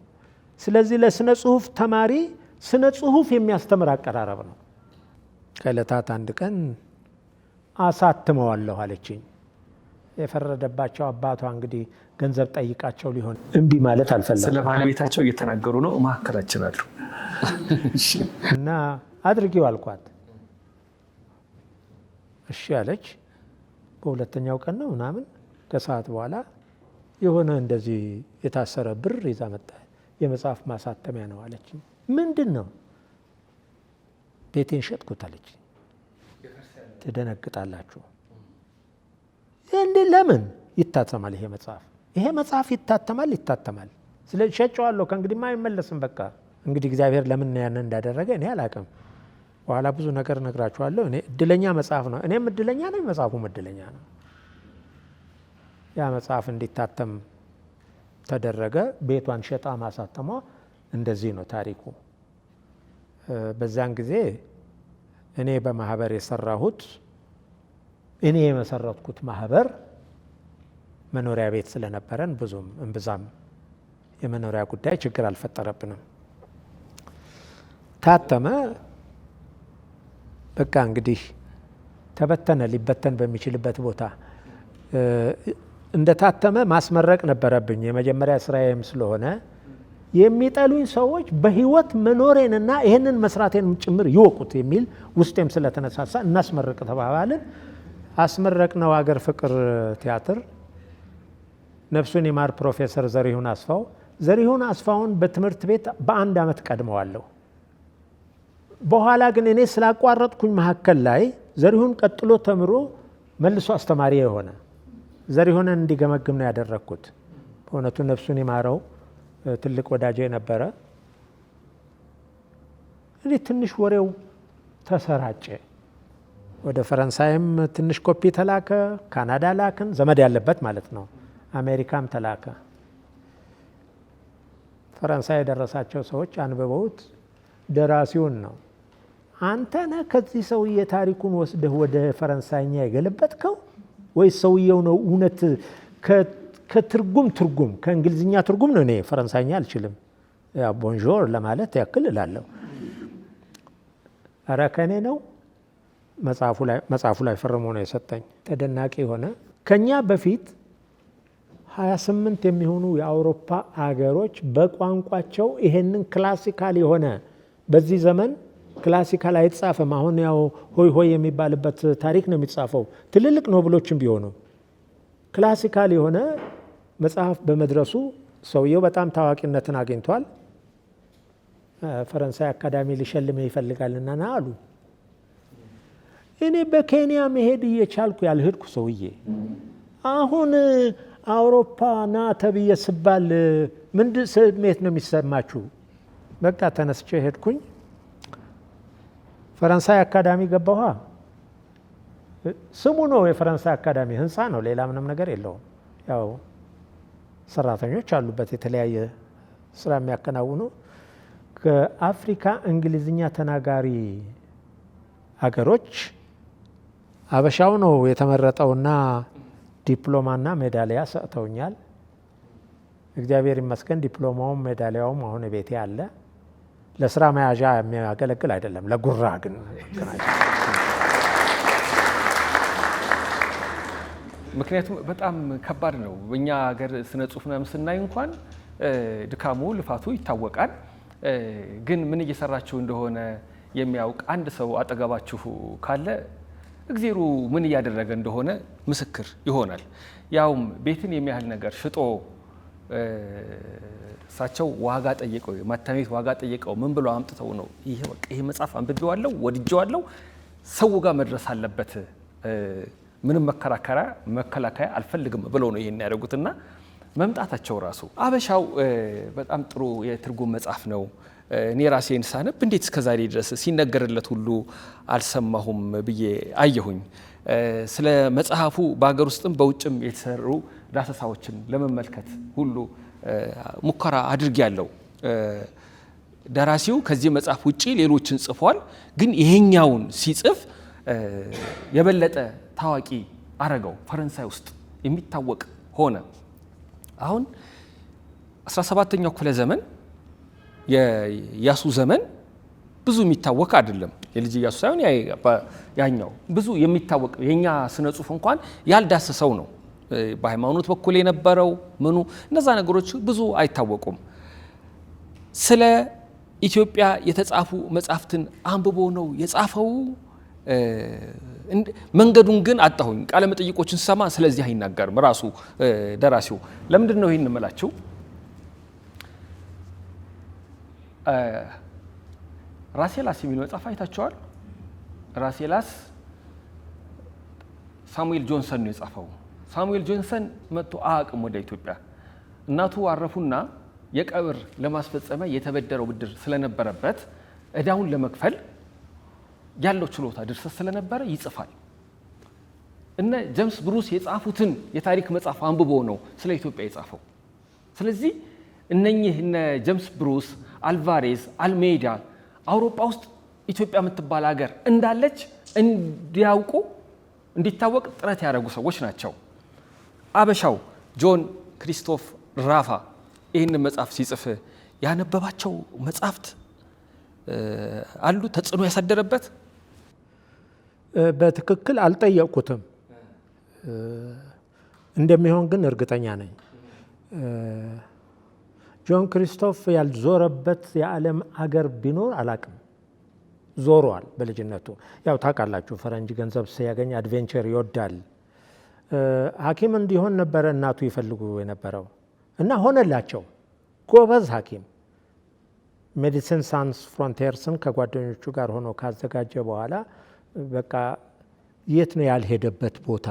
ስለዚህ ለስነ ጽሁፍ ተማሪ ስነ ጽሁፍ የሚያስተምር አቀራረብ ነው። ከዕለታት አንድ ቀን አሳትመዋለሁ አለችኝ። የፈረደባቸው አባቷ እንግዲህ ገንዘብ ጠይቃቸው ሊሆን እምቢ ማለት አልፈለጉም። ስለ ባለቤታቸው እየተናገሩ ነው። መካከላችን አሉ እና አድርጊው አልኳት። እሺ አለች። በሁለተኛው ቀን ነው ምናምን ከሰዓት በኋላ የሆነ እንደዚህ የታሰረ ብር ይዛ መጣ። የመጽሐፍ ማሳተሚያ ነው አለች። ምንድን ነው? ቤቴን ሸጥኩት አለች። ትደነግጣላችሁ። እንዴ ለምን ይታተማል? ይሄ መጽሐፍ ይታተማል። ስለዚህ ሸጨዋለሁ፣ ከእንግዲህ አይመለስም። በቃ እንግዲህ እግዚአብሔር ለምን ያን እንዳደረገ እኔ አላውቅም። በኋላ ብዙ ነገር ነግራችኋለሁ። እኔ እድለኛ መጽሐፍ ነው። እኔም እድለኛ ነኝ፣ መጽሐፉም እድለኛ ነው። ያ መጽሐፍ እንዲታተም ተደረገ። ቤቷን ሸጣ ማሳተሟ እንደዚህ ነው ታሪኩ። በዛን ጊዜ እኔ በማህበር የሰራሁት እኔ የመሰረትኩት ማህበር መኖሪያ ቤት ስለነበረን ብዙም እምብዛም የመኖሪያ ጉዳይ ችግር አልፈጠረብንም። ታተመ። በቃ እንግዲህ ተበተነ፣ ሊበተን በሚችልበት ቦታ እንደታተመ ማስመረቅ ነበረብኝ። የመጀመሪያ ስራዬም ስለሆነ የሚጠሉኝ ሰዎች በህይወት መኖሬንና ይህንን መስራቴን ጭምር ይወቁት የሚል ውስጤም ስለተነሳሳ እናስመርቅ ተባባልን። አስመረቅነው። አገር ፍቅር ቲያትር ነፍሱን ይማር ፕሮፌሰር ዘሪሁን አስፋውን በትምህርት ቤት በ1 ዓመት ቀድመዋለሁ። በኋላ ግን እኔ ስላቋረጥኩኝ መካከል ላይ ዘሪሁን ቀጥሎ ተምሮ መልሶ አስተማሪ የሆነ ዘሪሁንን እንዲገመግም ነው ያደረግኩት። በእውነቱ ነፍሱን ይማረው ትልቅ ወዳጄ ነበረ። እንግዲህ ትንሽ ወሬው ተሰራጨ። ወደ ፈረንሳይም ትንሽ ኮፒ ተላከ፣ ካናዳ ላክን፣ ዘመድ ያለበት ማለት ነው። አሜሪካም ተላከ። ፈረንሳይ የደረሳቸው ሰዎች አንብበውት ደራሲውን ነው አንተ ነህ ከዚህ ሰውዬ ታሪኩን ወስደህ ወደ ፈረንሳይኛ የገለበጥከው ወይስ ሰውየው ነው? እውነት ከትርጉም ከእንግሊዝኛ ትርጉም ነው። እኔ ፈረንሳይኛ አልችልም፣ ያ ቦንጆር ለማለት ያክል እላለሁ። ኧረ ከኔ ነው። መጽሐፉ ላይ ፈርሞ ነው የሰጠኝ። ተደናቂ ሆነ። ከኛ በፊት 28 የሚሆኑ የአውሮፓ አገሮች በቋንቋቸው ይሄንን ክላሲካል የሆነ በዚህ ዘመን ክላሲካል አይጻፍም። አሁን ያው ሆይ ሆይ የሚባልበት ታሪክ ነው የሚጻፈው፣ ትልልቅ ኖብሎችም ቢሆኑ ክላሲካል የሆነ መጽሐፍ በመድረሱ ሰውየው በጣም ታዋቂነትን አግኝቷል። ፈረንሳይ አካዳሚ ሊሸልም ይፈልጋልና ና አሉ። እኔ በኬንያ መሄድ እየቻልኩ ያልሄድኩ ሰውዬ አሁን አውሮፓ ና ተብዬ ስባል ምንድን ስሜት ነው የሚሰማችሁ? በቃ ተነስቼ ሄድኩኝ። ፈረንሳይ አካዳሚ ገባኋ። ስሙ ነው የፈረንሳይ አካዳሚ፣ ህንፃ ነው፣ ሌላ ምንም ነገር የለውም። ያው ሰራተኞች አሉበት የተለያየ ስራ የሚያከናውኑ። ከአፍሪካ እንግሊዝኛ ተናጋሪ አገሮች አበሻው ነው የተመረጠውና ዲፕሎማና ሜዳሊያ ሰጥተውኛል። እግዚአብሔር ይመስገን። ዲፕሎማውም ሜዳሊያውም አሁን ቤቴ አለ። ለስራ መያዣ የሚያገለግል አይደለም፣ ለጉራ ግን ምክንያቱም በጣም ከባድ ነው። በእኛ ሀገር ስነ ጽሁፍ ምናምን ስናይ እንኳን ድካሙ ልፋቱ ይታወቃል። ግን ምን እየሰራችሁ እንደሆነ የሚያውቅ አንድ ሰው አጠገባችሁ ካለ እግዜሩ ምን እያደረገ እንደሆነ ምስክር ይሆናል። ያውም ቤትን የሚያህል ነገር ሽጦ እሳቸው ዋጋ ጠየቀው፣ ማተሚያት ዋጋ ጠየቀው፣ ምን ብለው አምጥተው ነው ይሄ መጽሐፍ አንብቤዋለሁ፣ ወድጄዋለሁ፣ ሰው ጋር መድረስ አለበት፣ ምንም መከላከያ አልፈልግም ብለው ነው ይሄን ያደረጉትና መምጣታቸው ራሱ አበሻው በጣም ጥሩ የትርጉም መጽሐፍ ነው። እኔ ራሴን ሳነብ እንዴት እስከዛሬ ድረስ ሲነገርለት ሁሉ አልሰማሁም ብዬ አየሁኝ። ስለ መጽሐፉ በሀገር ውስጥም በውጭም የተሰሩ ዳሰሳዎችን ለመመልከት ሁሉ ሙከራ አድርጌያለሁ። ደራሲው ከዚህ መጽሐፍ ውጪ ሌሎችን ጽፏል፣ ግን ይሄኛውን ሲጽፍ የበለጠ ታዋቂ አረገው። ፈረንሳይ ውስጥ የሚታወቅ ሆነ። አሁን 17ኛው ክፍለ ዘመን የኢያሱ ዘመን ብዙ የሚታወቅ አይደለም። የልጅ ኢያሱ ሳይሆን ያኛው ብዙ የሚታወቅ የኛ ስነ ጽሁፍ እንኳን ያልዳሰሰው ነው። በሃይማኖት በኩል የነበረው ምኑ እነዛ ነገሮች ብዙ አይታወቁም። ስለ ኢትዮጵያ የተጻፉ መጽሐፍትን አንብቦ ነው የጻፈው። መንገዱን ግን አጣሁኝ። ቃለ መጠይቆችን ሰማ፣ ስለዚህ አይናገርም ራሱ ደራሲው። ለምንድን ነው ይህን እምላችሁ? ራሴላስ የሚል መጽሐፍ አይታችኋል? ራሴላስ ሳሙኤል ጆንሰን ነው የጻፈው። ሳሙኤል ጆንሰን መጥቶ አያውቅም ወደ ኢትዮጵያ። እናቱ አረፉና የቀብር ለማስፈጸሚያ የተበደረው ብድር ስለነበረበት እዳውን ለመክፈል ያለው ችሎታ ድርሰት ስለነበረ ይጽፋል። እነ ጄምስ ብሩስ የጻፉትን የታሪክ መጽሐፍ አንብቦ ነው ስለ ኢትዮጵያ የጻፈው። ስለዚህ እነኚህ እነ ጄምስ ብሩስ፣ አልቫሬዝ፣ አልሜዳ አውሮፓ ውስጥ ኢትዮጵያ የምትባል ሀገር እንዳለች እንዲያውቁ እንዲታወቅ ጥረት ያደረጉ ሰዎች ናቸው። አበሻው ጆን ክሪስቶፍ ራፋ ይህንን መጽሐፍ ሲጽፍ ያነበባቸው መጽሐፍት አሉ ተጽዕኖ ያሳደረበት? በትክክል አልጠየቁትም፣ እንደሚሆን ግን እርግጠኛ ነኝ። ጆን ክሪስቶፍ ያልዞረበት የዓለም አገር ቢኖር አላቅም። ዞሯል በልጅነቱ። ያው ታውቃላችሁ ፈረንጅ ገንዘብ ሲያገኝ አድቬንቸር ይወዳል። ሐኪም እንዲሆን ነበረ እናቱ ይፈልጉ የነበረው እና ሆነላቸው። ጎበዝ ሐኪም። ሜዲሲን ሳንስ ፍሮንቲርስን ከጓደኞቹ ጋር ሆኖ ካዘጋጀ በኋላ በቃ የት ነው ያልሄደበት ቦታ?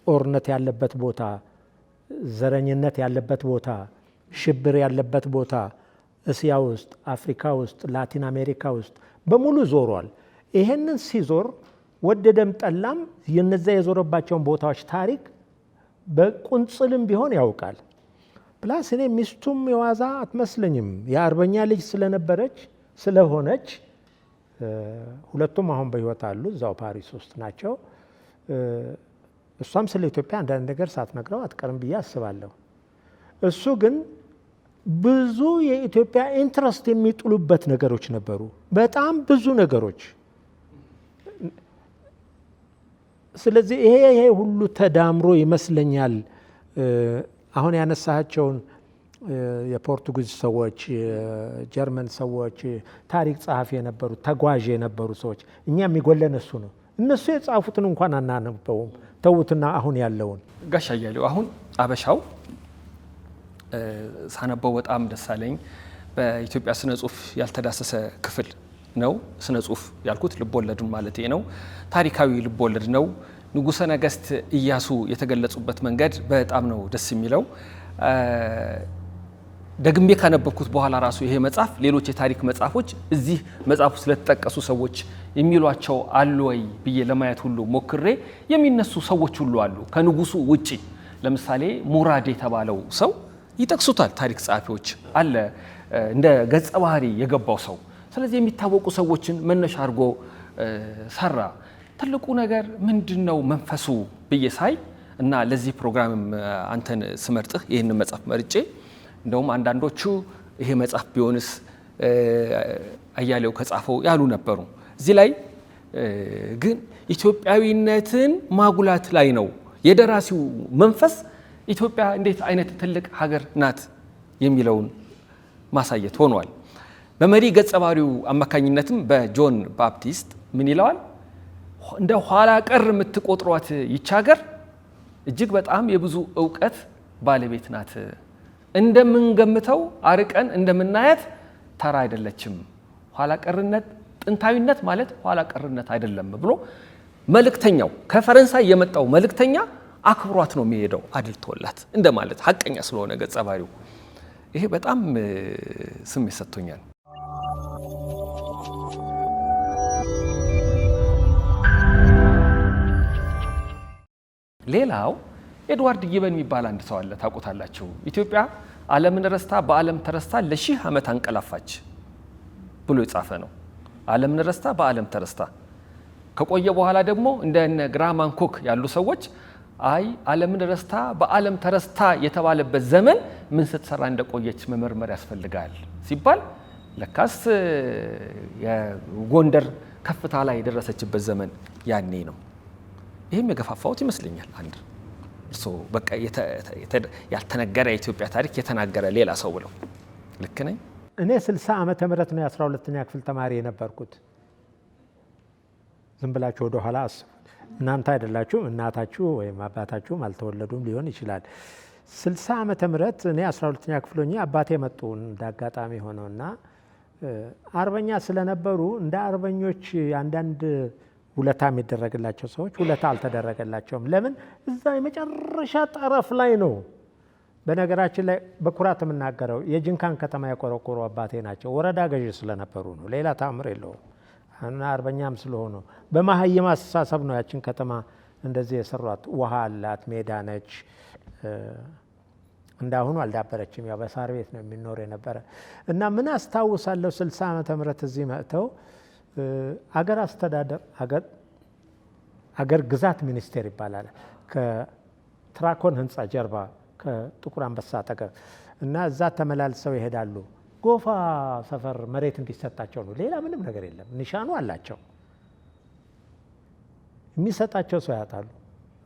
ጦርነት ያለበት ቦታ፣ ዘረኝነት ያለበት ቦታ፣ ሽብር ያለበት ቦታ እስያ ውስጥ፣ አፍሪካ ውስጥ፣ ላቲን አሜሪካ ውስጥ በሙሉ ዞሯል። ይሄንን ሲዞር ወደደም ጠላም የነዛ የዞረባቸውን ቦታዎች ታሪክ በቁንጽልም ቢሆን ያውቃል። ፕላስ እኔ ሚስቱም የዋዛ አትመስለኝም። የአርበኛ ልጅ ስለሆነች ሁለቱም አሁን በህይወት አሉ፣ እዛው ፓሪስ ውስጥ ናቸው። እሷም ስለ ኢትዮጵያ አንዳንድ ነገር ሳትነግረው አትቀርም ብዬ አስባለሁ። እሱ ግን ብዙ የኢትዮጵያ ኢንትረስት የሚጥሉበት ነገሮች ነበሩ፣ በጣም ብዙ ነገሮች። ስለዚህ ይሄ ሁሉ ተዳምሮ ይመስለኛል አሁን ያነሳቸውን የፖርቱጊዝ ሰዎች፣ የጀርመን ሰዎች፣ ታሪክ ጸሐፊ የነበሩ ተጓዥ የነበሩ ሰዎች እኛ የሚጎለን እሱ ነው። እነሱ የጻፉትን እንኳን አናነበውም፣ ተውትና አሁን ያለውን። ጋሽ አያሌው አሁን አበሻው ሳነበው በጣም ደስ አለኝ። በኢትዮጵያ ስነ ጽሁፍ ያልተዳሰሰ ክፍል ነው። ስነ ጽሁፍ ያልኩት ልቦለድን ማለት ነው። ታሪካዊ ልቦለድ ነው። ንጉሠ ነገሥት ኢያሱ የተገለጹበት መንገድ በጣም ነው ደስ የሚለው። ደግሜ ካነበብኩት በኋላ ራሱ ይሄ መጽሐፍ ሌሎች የታሪክ መጽሐፎች እዚህ መጽሐፉ ስለተጠቀሱ ሰዎች የሚሏቸው አሉ ወይ ብዬ ለማየት ሁሉ ሞክሬ የሚነሱ ሰዎች ሁሉ አሉ ከንጉሱ ውጪ። ለምሳሌ ሙራድ የተባለው ሰው ይጠቅሱታል ታሪክ ጸሐፊዎች፣ አለ እንደ ገጸ ባህሪ የገባው ሰው። ስለዚህ የሚታወቁ ሰዎችን መነሻ አድርጎ ሰራ። ትልቁ ነገር ምንድነው መንፈሱ ብዬ ሳይ እና ለዚህ ፕሮግራምም አንተን ስመርጥህ ይህንን መጽሐፍ መርጬ እንደውም አንዳንዶቹ ይሄ መጽሐፍ ቢሆንስ አያሌው ከጻፈው ያሉ ነበሩ። እዚህ ላይ ግን ኢትዮጵያዊነትን ማጉላት ላይ ነው የደራሲው መንፈስ። ኢትዮጵያ እንዴት አይነት ትልቅ ሀገር ናት የሚለውን ማሳየት ሆኗል። በመሪ ገጸ ባህሪው አማካኝነትም በጆን ባፕቲስት ምን ይለዋል? እንደ ኋላ ቀር የምትቆጥሯት ይች ሀገር እጅግ በጣም የብዙ እውቀት ባለቤት ናት። እንደምንገምተው አርቀን እንደምናያት ተራ አይደለችም። ኋላ ቀርነት፣ ጥንታዊነት ማለት ኋላ ቀርነት አይደለም ብሎ መልእክተኛው ከፈረንሳይ የመጣው መልእክተኛ አክብሯት ነው የሚሄደው፣ አድልቶላት እንደማለት ሀቀኛ ስለሆነ ገጸ ባህሪው። ይሄ በጣም ስሜት ሰጥቶኛል። ሌላው ኤድዋርድ ጊበን የሚባል አንድ ሰው አለ፣ ታውቁታላችሁ። ኢትዮጵያ ዓለምን ረስታ በዓለም ተረስታ ለ1000 ዓመት አንቀላፋች ብሎ የጻፈ ነው። ዓለምን ረስታ በዓለም ተረስታ ከቆየ በኋላ ደግሞ እንደነ ግራም ሃንኮክ ያሉ ሰዎች አይ ዓለምን ረስታ በዓለም ተረስታ የተባለበት ዘመን ምን ስትሰራ እንደቆየች መመርመር ያስፈልጋል ሲባል ለካስ የጎንደር ከፍታ ላይ የደረሰችበት ዘመን ያኔ ነው። ይህም የገፋፋውት ይመስለኛል። አንድ እርሶ በቃ ያልተነገረ የኢትዮጵያ ታሪክ የተናገረ ሌላ ሰው ብለው ልክ ነኝ? እኔ 60 ዓመተ ምህረት ነው የ12ኛ ክፍል ተማሪ የነበርኩት። ዝም ብላችሁ ወደ ኋላ አስቡ። እናንተ አይደላችሁም፣ እናታችሁ ወይም አባታችሁም አልተወለዱም ሊሆን ይችላል። 60 ዓመተ ምህረት እኔ 12ኛ ክፍል ሆኜ አባቴ መጡ እንዳጋጣሚ ሆነውና አርበኛ ስለነበሩ እንደ አርበኞች አንዳንድ ውለታ የሚደረግላቸው ሰዎች ውለታ አልተደረገላቸውም። ለምን? እዛ የመጨረሻ ጠረፍ ላይ ነው። በነገራችን ላይ በኩራት የምናገረው የጅንካን ከተማ የቆረቆሩ አባቴ ናቸው። ወረዳ ገዢ ስለነበሩ ነው። ሌላ ታምር የለውም። እና አርበኛም ስለሆኑ በመሀይም አስተሳሰብ ነው ያችን ከተማ እንደዚህ የሰሯት። ውሃ አላት፣ ሜዳ ነች። እንዳሁኑ አልዳበረችም። ያው በሳር ቤት ነው የሚኖር የነበረ እና ምን አስታውሳለሁ 60 ዓመተ ምህረት እዚህ መጥተው አገር አስተዳደር አገር ግዛት ሚኒስቴር ይባላል ከትራኮን ህንፃ ጀርባ ከጥቁር አንበሳ አጠገብ እና እዛ ተመላልሰው ይሄዳሉ። ጎፋ ሰፈር መሬት እንዲሰጣቸው ነው። ሌላ ምንም ነገር የለም። ኒሻኑ አላቸው። የሚሰጣቸው ሰው ያጣሉ።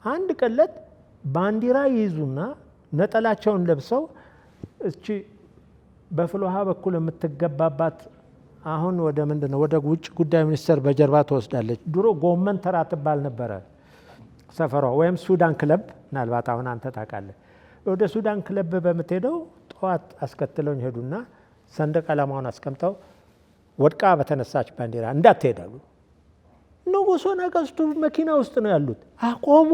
አንድ ቀለት ባንዲራ ይይዙና ነጠላቸውን ለብሰው እቺ በፍልውሃ በኩል የምትገባባት አሁን ወደ ምንድነው ወደ ውጭ ጉዳይ ሚኒስቴር በጀርባ ትወስዳለች። ድሮ ጎመን ተራ ትባል ነበረ ሰፈሯ፣ ወይም ሱዳን ክለብ። ምናልባት አሁን አንተ ታውቃለህ። ወደ ሱዳን ክለብ በምትሄደው ጠዋት አስከትለውኝ ሄዱና ሰንደቅ ዓላማውን አስቀምጠው ወድቃ በተነሳች ባንዲራ እንዳትሄዳሉ። ንጉሠ ነገሥቱ መኪና ውስጥ ነው ያሉት። አቆሙ።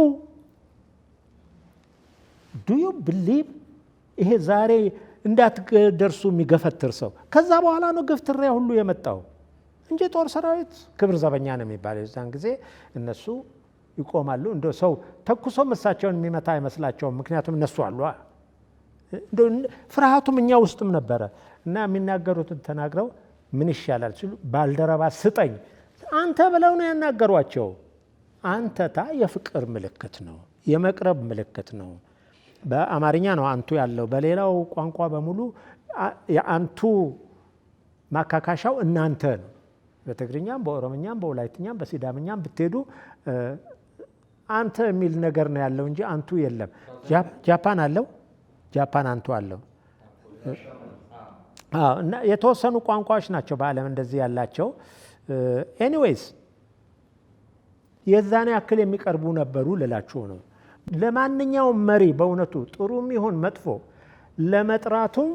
ዱዩ ብሊቭ ይሄ ዛሬ እንዳትደርሱ የሚገፈትር ሰው ከዛ በኋላ ነው ገፍትሪያ ሁሉ የመጣው እንጂ ጦር ሰራዊት ክብር ዘበኛ ነው የሚባለው። የዛን ጊዜ እነሱ ይቆማሉ። እንደ ሰው ተኩሶ እሳቸውን የሚመታ አይመስላቸውም። ምክንያቱም እነሱ አሉ። ፍርሃቱም እኛ ውስጥም ነበረ እና የሚናገሩትን ተናግረው ምን ይሻላል ሲሉ ባልደረባ ስጠኝ አንተ ብለው ነው ያናገሯቸው። አንተታ የፍቅር ምልክት ነው፣ የመቅረብ ምልክት ነው። በአማርኛ ነው አንቱ ያለው። በሌላው ቋንቋ በሙሉ የአንቱ ማካካሻው እናንተ ነው። በትግርኛም፣ በኦሮምኛም፣ በወላይትኛም፣ በሲዳምኛም ብትሄዱ አንተ የሚል ነገር ነው ያለው እንጂ አንቱ የለም። ጃፓን አለው። ጃፓን አንቱ አለው። እና የተወሰኑ ቋንቋዎች ናቸው በዓለም እንደዚህ ያላቸው። ኤኒዌይስ የዛኔ ያክል የሚቀርቡ ነበሩ ልላችሁ ነው። ለማንኛውም መሪ በእውነቱ ጥሩም ይሁን መጥፎ ለመጥራቱም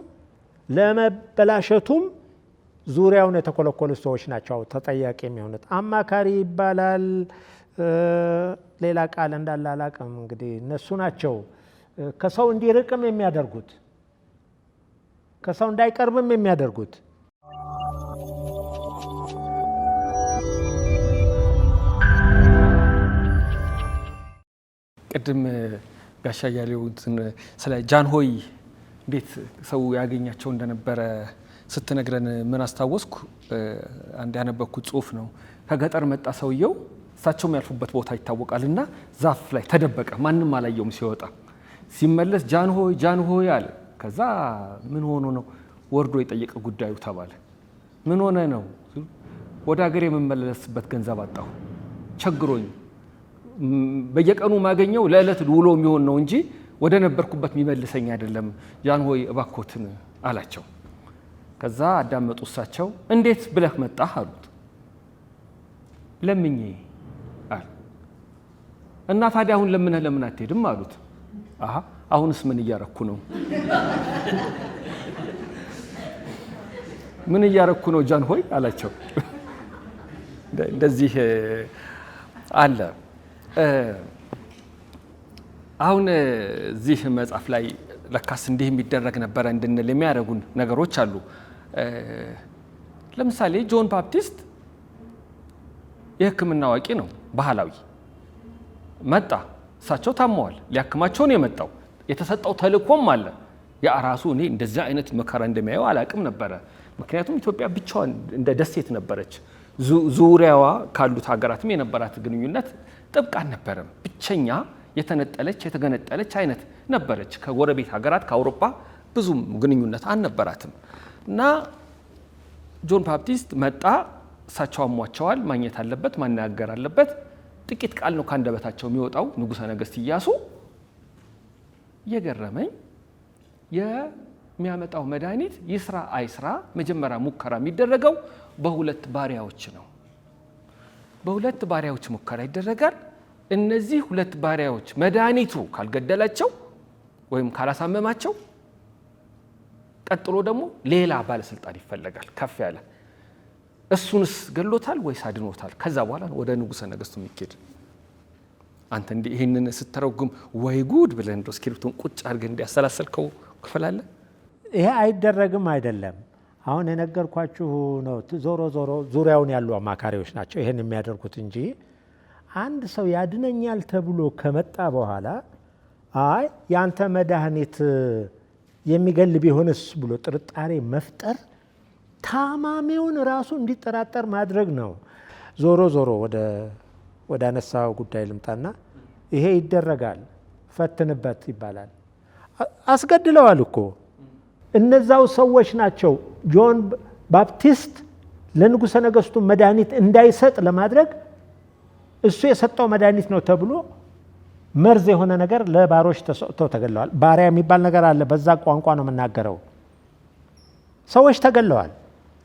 ለመበላሸቱም ዙሪያውን የተኮለኮሉ ሰዎች ናቸው ተጠያቂ የሚሆኑት። አማካሪ ይባላል፣ ሌላ ቃል እንዳለ አላውቅም። እንግዲህ እነሱ ናቸው ከሰው እንዲርቅም የሚያደርጉት፣ ከሰው እንዳይቀርብም የሚያደርጉት። ቅድም ጋሻ እያሌው ስለ ጃንሆይ እንዴት ሰው ያገኛቸው እንደነበረ ስትነግረን ምን አስታወስኩ? አንድ ያነበብኩት ጽሁፍ ነው። ከገጠር መጣ ሰውየው፣ እሳቸው የሚያልፉበት ቦታ ይታወቃል እና ዛፍ ላይ ተደበቀ። ማንም አላየውም። ሲወጣ ሲመለስ ጃንሆይ ጃንሆይ አለ። ከዛ ምን ሆኖ ነው? ወርዶ የጠየቀ ጉዳዩ ተባለ። ምን ሆነ ነው? ወደ ሀገር የምመለስበት ገንዘብ አጣሁ፣ ቸግሮኝ በየቀኑ ማገኘው ለዕለት ውሎ የሚሆን ነው እንጂ ወደ ነበርኩበት የሚመልሰኝ አይደለም፣ ጃንሆይ እባክዎትን አላቸው። ከዛ አዳመጡ እሳቸው። እንዴት ብለህ መጣህ አሉት። ለምኜ አለ። እና ታዲያ አሁን ለምነህ ለምን አትሄድም አሉት። አሃ አሁንስ ምን እያረኩ ነው? ምን እያረኩ ነው ጃንሆይ አላቸው። እንደዚህ አለ። አሁን እዚህ መጽሐፍ ላይ ለካስ እንዲህ የሚደረግ ነበረ እንድንል የሚያደርጉን ነገሮች አሉ። ለምሳሌ ጆን ባፕቲስት የሕክምና አዋቂ ነው፣ ባህላዊ መጣ። እሳቸው ታመዋል፣ ሊያክማቸው ነው የመጣው። የተሰጠው ተልእኮም አለ። የራሱ እኔ እንደዚህ አይነት መከራ እንደሚያየው አላቅም ነበረ። ምክንያቱም ኢትዮጵያ ብቻዋን እንደ ደሴት ነበረች። ዙሪያዋ ካሉት ሀገራትም የነበራት ግንኙነት ጥብቅ አልነበረም። ብቸኛ የተነጠለች የተገነጠለች አይነት ነበረች። ከጎረቤት ሀገራት ከአውሮፓ ብዙም ግንኙነት አልነበራትም። እና ጆን ባፕቲስት መጣ። እሳቸው አሟቸዋል፣ ማግኘት አለበት፣ ማናገር አለበት። ጥቂት ቃል ነው ከአንደበታቸው የሚወጣው። ንጉሠ ነገሥት ኢያሱ የገረመኝ የሚያመጣው መድኃኒት ይስራ አይስራ መጀመሪያ ሙከራ የሚደረገው በሁለት ባሪያዎች ነው። በሁለት ባሪያዎች ሙከራ ይደረጋል። እነዚህ ሁለት ባሪያዎች መድኃኒቱ ካልገደላቸው ወይም ካላሳመማቸው ቀጥሎ ደግሞ ሌላ ባለስልጣን ይፈለጋል፣ ከፍ ያለ። እሱንስ ገሎታል ወይስ አድኖታል? ከዛ በኋላ ወደ ንጉሠ ነገሥቱ የሚኬድ አንተ እንዲህ ይህንን ስተረጉም ወይ ጉድ ብለህ እንደው እስክሪፕቱን ቁጭ አድርገህ እንዲያሰላሰልከው ክፍል አለ? ይሄ አይደረግም አይደለም። አሁን የነገርኳችሁ ነው። ዞሮ ዞሮ ዙሪያውን ያሉ አማካሪዎች ናቸው ይሄን የሚያደርጉት እንጂ አንድ ሰው ያድነኛል ተብሎ ከመጣ በኋላ አይ ያንተ መድኃኒት የሚገል ቢሆንስ ብሎ ጥርጣሬ መፍጠር ታማሚውን ራሱ እንዲጠራጠር ማድረግ ነው። ዞሮ ዞሮ ወደ አነሳው ጉዳይ ልምጣና ይሄ ይደረጋል፣ ፈትንበት ይባላል። አስገድለዋል እኮ እነዛው ሰዎች ናቸው ጆን ባፕቲስት ለንጉሠ ነገሥቱ መድኃኒት እንዳይሰጥ ለማድረግ እሱ የሰጠው መድኃኒት ነው ተብሎ መርዝ የሆነ ነገር ለባሮች ተሰጥተው ተገለዋል። ባሪያ የሚባል ነገር አለ፣ በዛ ቋንቋ ነው የምናገረው። ሰዎች ተገለዋል።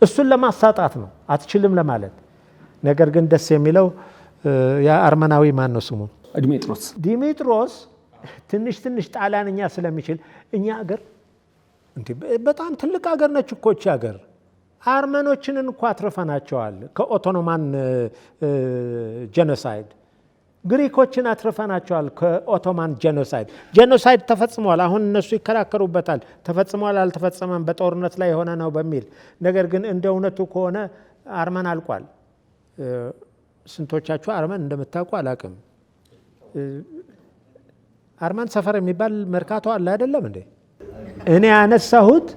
እሱን ለማሳጣት ነው፣ አትችልም ለማለት። ነገር ግን ደስ የሚለው ያ አርመናዊ ማን ነው ስሙ? ዲሜጥሮስ ትንሽ ጣሊያንኛ ስለሚችል እኛ ሀገር በጣም ትልቅ ሀገር ነች እኮ ይህች ሀገር። አርመኖችንን እኮ አትርፈናቸዋል ከኦቶኖማን ጄኖሳይድ። ግሪኮችን አትርፈናቸዋል ከኦቶማን ጄኖሳይድ ተፈጽሟል። አሁን እነሱ ይከራከሩበታል፣ ተፈጽሟል አልተፈጸመም፣ በጦርነት ላይ የሆነ ነው በሚል። ነገር ግን እንደ እውነቱ ከሆነ አርመን አልቋል። ስንቶቻችሁ አርመን እንደምታውቁ አላቅም። አርመን ሰፈር የሚባል መርካቶ አለ አይደለም እንዴ? እኔ ያነሳሁት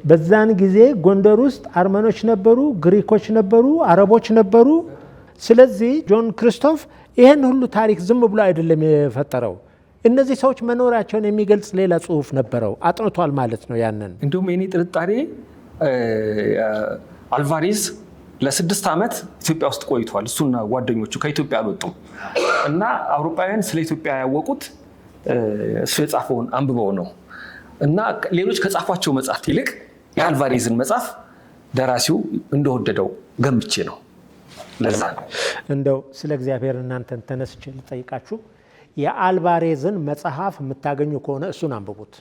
በዛን ጊዜ ጎንደር ውስጥ አርመኖች ነበሩ፣ ግሪኮች ነበሩ፣ አረቦች ነበሩ። ስለዚህ ጆን ክሪስቶፍ ይህን ሁሉ ታሪክ ዝም ብሎ አይደለም የፈጠረው። እነዚህ ሰዎች መኖራቸውን የሚገልጽ ሌላ ጽሁፍ ነበረው፣ አጥንቷል ማለት ነው ያንን። እንዲሁም የኔ ጥርጣሬ አልቫሬዝ ለ6 ዓመት ኢትዮጵያ ውስጥ ቆይቷል። እሱና ጓደኞቹ ከኢትዮጵያ አልወጡም እና አውሮፓውያን ስለ ኢትዮጵያ ያወቁት እሱ የጻፈውን አንብበው ነው እና ሌሎች ከጻፏቸው መጽሐፍት ይልቅ የአልቫሬዝን መጽሐፍ ደራሲው እንደወደደው ገምቼ ነው። ለዛ ነው እንደው ስለ እግዚአብሔር እናንተን ተነስቼ ልጠይቃችሁ። የአልቫሬዝን መጽሐፍ የምታገኙ ከሆነ እሱን አንብቡት።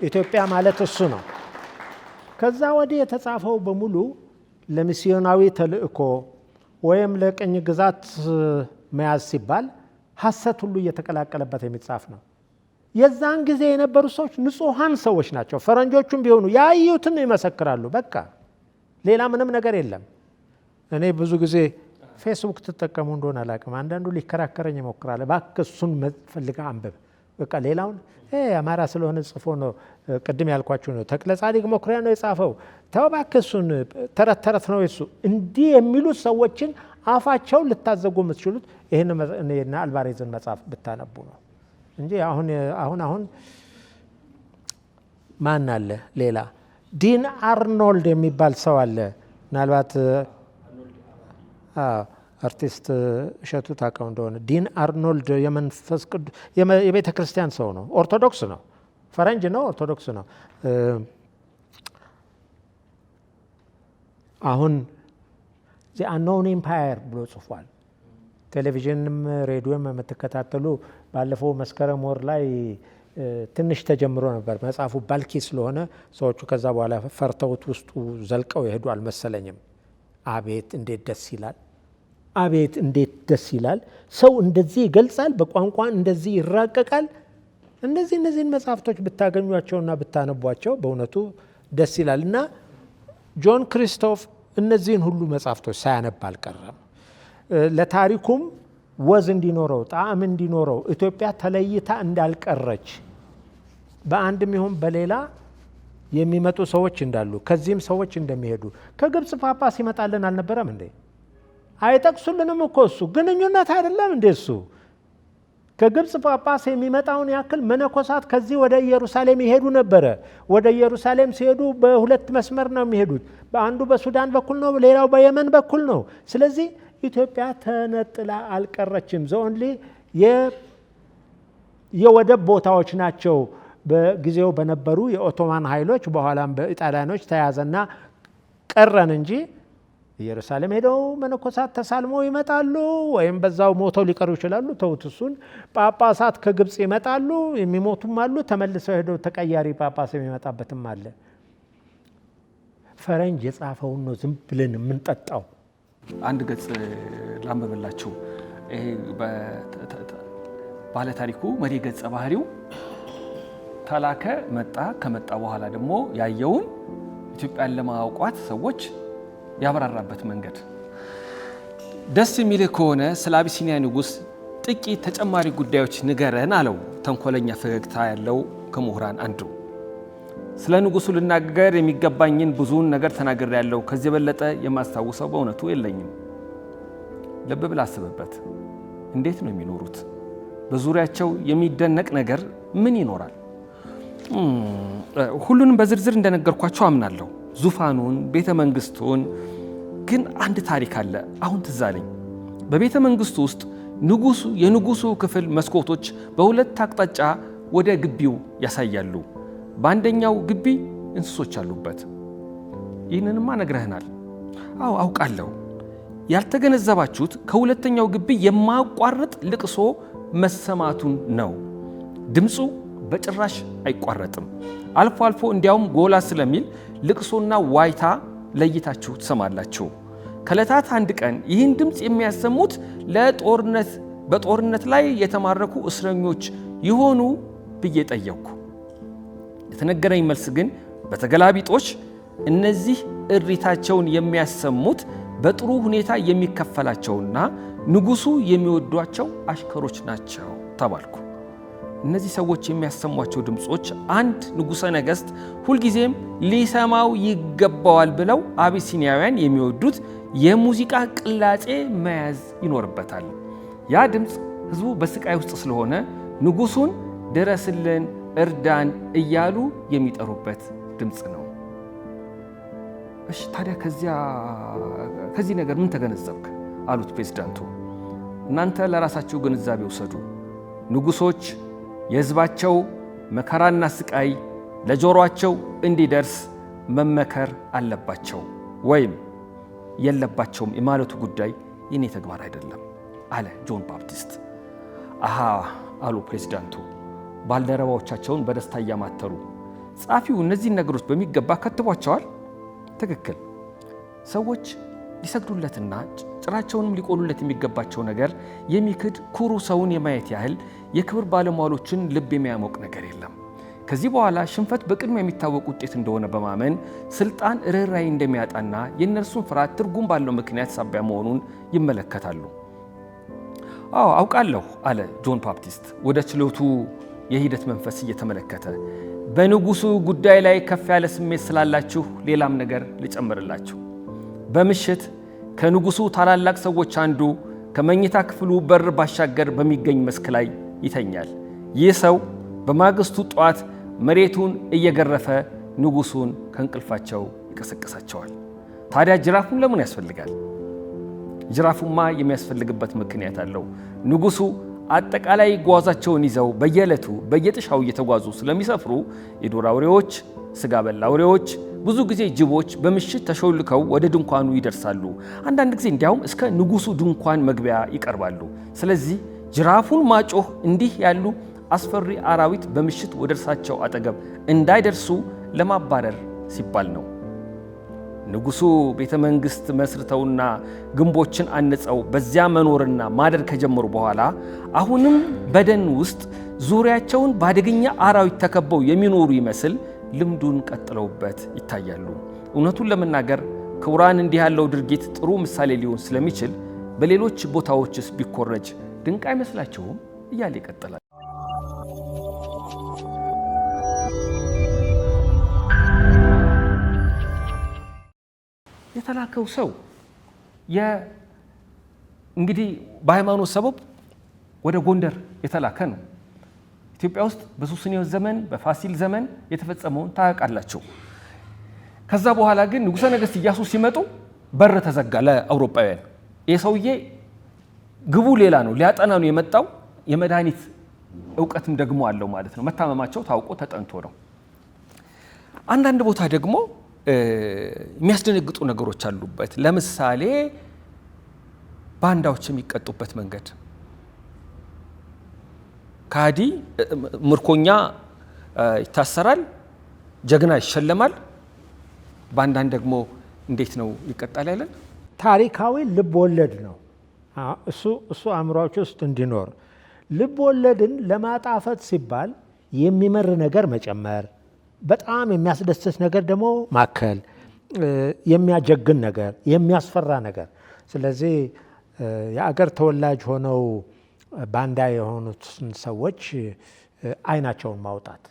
ኢትዮጵያ ማለት እሱ ነው። ከዛ ወዲህ የተጻፈው በሙሉ ለሚስዮናዊ ተልእኮ ወይም ለቅኝ ግዛት መያዝ ሲባል ሐሰት ሁሉ እየተቀላቀለበት የሚጻፍ ነው። የዛን ጊዜ የነበሩ ሰዎች ንጹሃን ሰዎች ናቸው። ፈረንጆቹም ቢሆኑ ያዩትን ይመሰክራሉ። በቃ ሌላ ምንም ነገር የለም። እኔ ብዙ ጊዜ ፌስቡክ ትጠቀሙ እንደሆነ አላውቅም፣ አንዳንዱ ሊከራከረኝ ይሞክራል። እባክህ እሱን ፈልገህ አንብብ፣ በቃ ሌላውን አማራ ስለሆነ ጽፎ ነው። ቅድም ያልኳችሁ ነው፣ ተክለ ጻዲቅ መኩሪያ ነው የጻፈው፣ ተው እባክህ እሱን ተረት ነው የሱ። እንዲህ የሚሉት ሰዎችን አፋቸው ልታዘጉ የምትችሉት ይህን አልቫሬዝን መጽሐፍ ብታነቡ ነው እንጂ አሁን ማን አለ ሌላ? ዲን አርኖልድ የሚባል ሰው አለ። ምናልባት አርቲስት እሸቱ ታውቀው እንደሆነ ዲን አርኖልድ የመንፈስ ቅዱስ የቤተ ክርስቲያን ሰው ነው። ኦርቶዶክስ ነው፣ ፈረንጅ ነው፣ ኦርቶዶክስ ነው። አሁን ዚ አንኖውን ኤምፓየር ብሎ ጽፏል። ቴሌቪዥንም ሬዲዮም የምትከታተሉ ባለፈው መስከረም ወር ላይ ትንሽ ተጀምሮ ነበር። መጽሐፉ ባልኪ ስለሆነ ሰዎቹ ከዛ በኋላ ፈርተውት ውስጡ ዘልቀው ይሄዱ አልመሰለኝም። አቤት እንዴት ደስ ይላል! አቤት እንዴት ደስ ይላል! ሰው እንደዚህ ይገልጻል፣ በቋንቋ እንደዚህ ይራቀቃል። እነዚህን መጽሐፍቶች ብታገኟቸውና ብታነቧቸው በእውነቱ ደስ ይላል። እና ጆን ክሪስቶፍ እነዚህን ሁሉ መጽሐፍቶች ሳያነብ አልቀረም። ለታሪኩም ወዝ እንዲኖረው ጣዕም እንዲኖረው ኢትዮጵያ ተለይታ እንዳልቀረች በአንድም ይሁን በሌላ የሚመጡ ሰዎች እንዳሉ ከዚህም ሰዎች እንደሚሄዱ ከግብፅ ጳጳስ ይመጣልን አልነበረም እንዴ? አይጠቅሱልንም እኮ እሱ ግንኙነት አይደለም እንዴ? እሱ ከግብፅ ጳጳስ የሚመጣውን ያክል መነኮሳት ከዚህ ወደ ኢየሩሳሌም ይሄዱ ነበረ። ወደ ኢየሩሳሌም ሲሄዱ በሁለት መስመር ነው የሚሄዱት። በአንዱ በሱዳን በኩል ነው፣ ሌላው በየመን በኩል ነው። ስለዚህ ኢትዮጵያ ተነጥላ አልቀረችም። ዘኦንሊ የወደብ ቦታዎች ናቸው በጊዜው በነበሩ የኦቶማን ኃይሎች፣ በኋላም በኢጣሊያኖች ተያዘና ቀረን እንጂ ኢየሩሳሌም ሄደው መነኮሳት ተሳልመው ይመጣሉ፣ ወይም በዛው ሞተው ሊቀሩ ይችላሉ። ተውት እሱን። ጳጳሳት ከግብፅ ይመጣሉ፣ የሚሞቱም አሉ። ተመልሰው ሄደው ተቀያሪ ጳጳስ የሚመጣበትም አለ። ፈረንጅ የጻፈውን ነው ዝም ብለን የምንጠጣው። አንድ ገጽ ላንብብላችሁ። ይሄ ባለ ታሪኩ መሪ ገጸ ባህሪው ተላከ መጣ። ከመጣ በኋላ ደግሞ ያየውን ኢትዮጵያን ለማውቋት ሰዎች ያብራራበት መንገድ ደስ የሚል ከሆነ ስለ አቢሲኒያ ንጉሥ ጥቂት ተጨማሪ ጉዳዮች ንገረን አለው። ተንኮለኛ ፈገግታ ያለው ከምሁራን አንዱ። ስለ ንጉሱ ልናገር የሚገባኝን ብዙውን ነገር ተናግሬያለሁ። ከዚህ የበለጠ የማስታውሰው በእውነቱ የለኝም። ልብ ብለህ አስብበት። እንዴት ነው የሚኖሩት? በዙሪያቸው የሚደነቅ ነገር ምን ይኖራል? ሁሉንም በዝርዝር እንደነገርኳቸው አምናለሁ። ዙፋኑን፣ ቤተ መንግስቱን። ግን አንድ ታሪክ አለ አሁን ትዝ አለኝ። በቤተ መንግስቱ ውስጥ የንጉሱ ክፍል መስኮቶች በሁለት አቅጣጫ ወደ ግቢው ያሳያሉ። በአንደኛው ግቢ እንስሶች አሉበት። ይህንንማ ነግረህናል። አዎ አውቃለሁ። ያልተገነዘባችሁት ከሁለተኛው ግቢ የማያቋርጥ ልቅሶ መሰማቱን ነው። ድምፁ በጭራሽ አይቋረጥም። አልፎ አልፎ እንዲያውም ጎላ ስለሚል ልቅሶና ዋይታ ለይታችሁ ትሰማላችሁ። ከዕለታት አንድ ቀን ይህን ድምፅ የሚያሰሙት በጦርነት ላይ የተማረኩ እስረኞች ይሆኑ ብዬ ጠየቅኩ። የተነገረኝ መልስ ግን በተገላቢጦች እነዚህ እሪታቸውን የሚያሰሙት በጥሩ ሁኔታ የሚከፈላቸውና ንጉሱ የሚወዷቸው አሽከሮች ናቸው ተባልኩ። እነዚህ ሰዎች የሚያሰሟቸው ድምጾች አንድ ንጉሠ ነገሥት ሁልጊዜም ሊሰማው ይገባዋል ብለው አቢሲኒያውያን የሚወዱት የሙዚቃ ቅላጼ መያዝ ይኖርበታል። ያ ድምፅ ህዝቡ በስቃይ ውስጥ ስለሆነ ንጉሱን ድረስልን፣ እርዳን እያሉ የሚጠሩበት ድምፅ ነው። እሺ ታዲያ ከዚህ ነገር ምን ተገነዘብክ? አሉት ፕሬዝዳንቱ። እናንተ ለራሳችሁ ግንዛቤ ውሰዱ። ንጉሶች የህዝባቸው መከራና ስቃይ ለጆሮአቸው እንዲደርስ መመከር አለባቸው ወይም የለባቸውም የማለቱ ጉዳይ የኔ ተግባር አይደለም አለ ጆን ባፕቲስት። አሃ አሉ ፕሬዝዳንቱ ባልደረባዎቻቸውን በደስታ እያማተሩ። ጸሐፊው እነዚህን ነገሮች በሚገባ ከትቧቸዋል። ትክክል። ሰዎች ሊሰግዱለትና ጭራቸውንም ሊቆሉለት የሚገባቸው ነገር የሚክድ ኩሩ ሰውን የማየት ያህል የክብር ባለሟሎችን ልብ የሚያሞቅ ነገር የለም። ከዚህ በኋላ ሽንፈት በቅድሚያ የሚታወቅ ውጤት እንደሆነ በማመን ስልጣን ርኅራኄ እንደሚያጣና የእነርሱን ፍርሃት ትርጉም ባለው ምክንያት ሳቢያ መሆኑን ይመለከታሉ። አዎ አውቃለሁ አለ ጆን ባፕቲስት ወደ ችሎቱ የሂደት መንፈስ እየተመለከተ። በንጉሱ ጉዳይ ላይ ከፍ ያለ ስሜት ስላላችሁ ሌላም ነገር ልጨምርላችሁ። በምሽት ከንጉሱ ታላላቅ ሰዎች አንዱ ከመኝታ ክፍሉ በር ባሻገር በሚገኝ መስክ ላይ ይተኛል። ይህ ሰው በማግስቱ ጠዋት መሬቱን እየገረፈ ንጉሱን ከእንቅልፋቸው ይቀሰቅሳቸዋል። ታዲያ ጅራፉን ለምን ያስፈልጋል? ጅራፉማ የሚያስፈልግበት ምክንያት አለው። ንጉሱ አጠቃላይ ጓዛቸውን ይዘው በየዕለቱ በየጥሻው እየተጓዙ ስለሚሰፍሩ የዱር አውሬዎች፣ ስጋ በላ አውሬዎች፣ ብዙ ጊዜ ጅቦች በምሽት ተሾልከው ወደ ድንኳኑ ይደርሳሉ። አንዳንድ ጊዜ እንዲያውም እስከ ንጉሱ ድንኳን መግቢያ ይቀርባሉ። ስለዚህ ጅራፉን ማጮህ እንዲህ ያሉ አስፈሪ አራዊት በምሽት ወደ እርሳቸው አጠገብ እንዳይደርሱ ለማባረር ሲባል ነው። ንጉሱ ቤተ መንግስት መስርተውና ግንቦችን አንጸው በዚያ መኖርና ማደር ከጀመሩ በኋላ አሁንም በደን ውስጥ ዙሪያቸውን በአደገኛ አራዊት ተከበው የሚኖሩ ይመስል ልምዱን ቀጥለውበት ይታያሉ። እውነቱን ለመናገር ክቡራን፣ እንዲህ ያለው ድርጊት ጥሩ ምሳሌ ሊሆን ስለሚችል በሌሎች ቦታዎችስ ቢኮረጅ ድንቅ አይመስላችሁም? እያለ ይቀጥላል። የተላከው ሰው እንግዲህ በሃይማኖት ሰበብ ወደ ጎንደር የተላከ ነው። ኢትዮጵያ ውስጥ በሱስንዮስ ዘመን በፋሲል ዘመን የተፈጸመውን ታውቃላችሁ። ከዛ በኋላ ግን ንጉሠ ነገሥት ኢያሱ ሲመጡ በር ተዘጋ ለአውሮፓውያን። ይህ ሰውዬ ግቡ ሌላ ነው፣ ሊያጠና ነው የመጣው። የመድኃኒት እውቀትም ደግሞ አለው ማለት ነው። መታመማቸው ታውቆ ተጠንቶ ነው። አንዳንድ ቦታ ደግሞ የሚያስደነግጡ ነገሮች አሉበት። ለምሳሌ ባንዳዎች የሚቀጡበት መንገድ፣ ካዲ ምርኮኛ ይታሰራል፣ ጀግና ይሸለማል። በአንዳንድ ደግሞ እንዴት ነው ይቀጣል ያለን? ታሪካዊ ልብ ወለድ ነው። እሱ አእምሯቸው ውስጥ እንዲኖር ልብ ወለድን ለማጣፈጥ ሲባል የሚመር ነገር መጨመር፣ በጣም የሚያስደስት ነገር ደግሞ ማከል፣ የሚያጀግን ነገር፣ የሚያስፈራ ነገር። ስለዚህ የአገር ተወላጅ ሆነው ባንዳ የሆኑትን ሰዎች አይናቸውን ማውጣት፣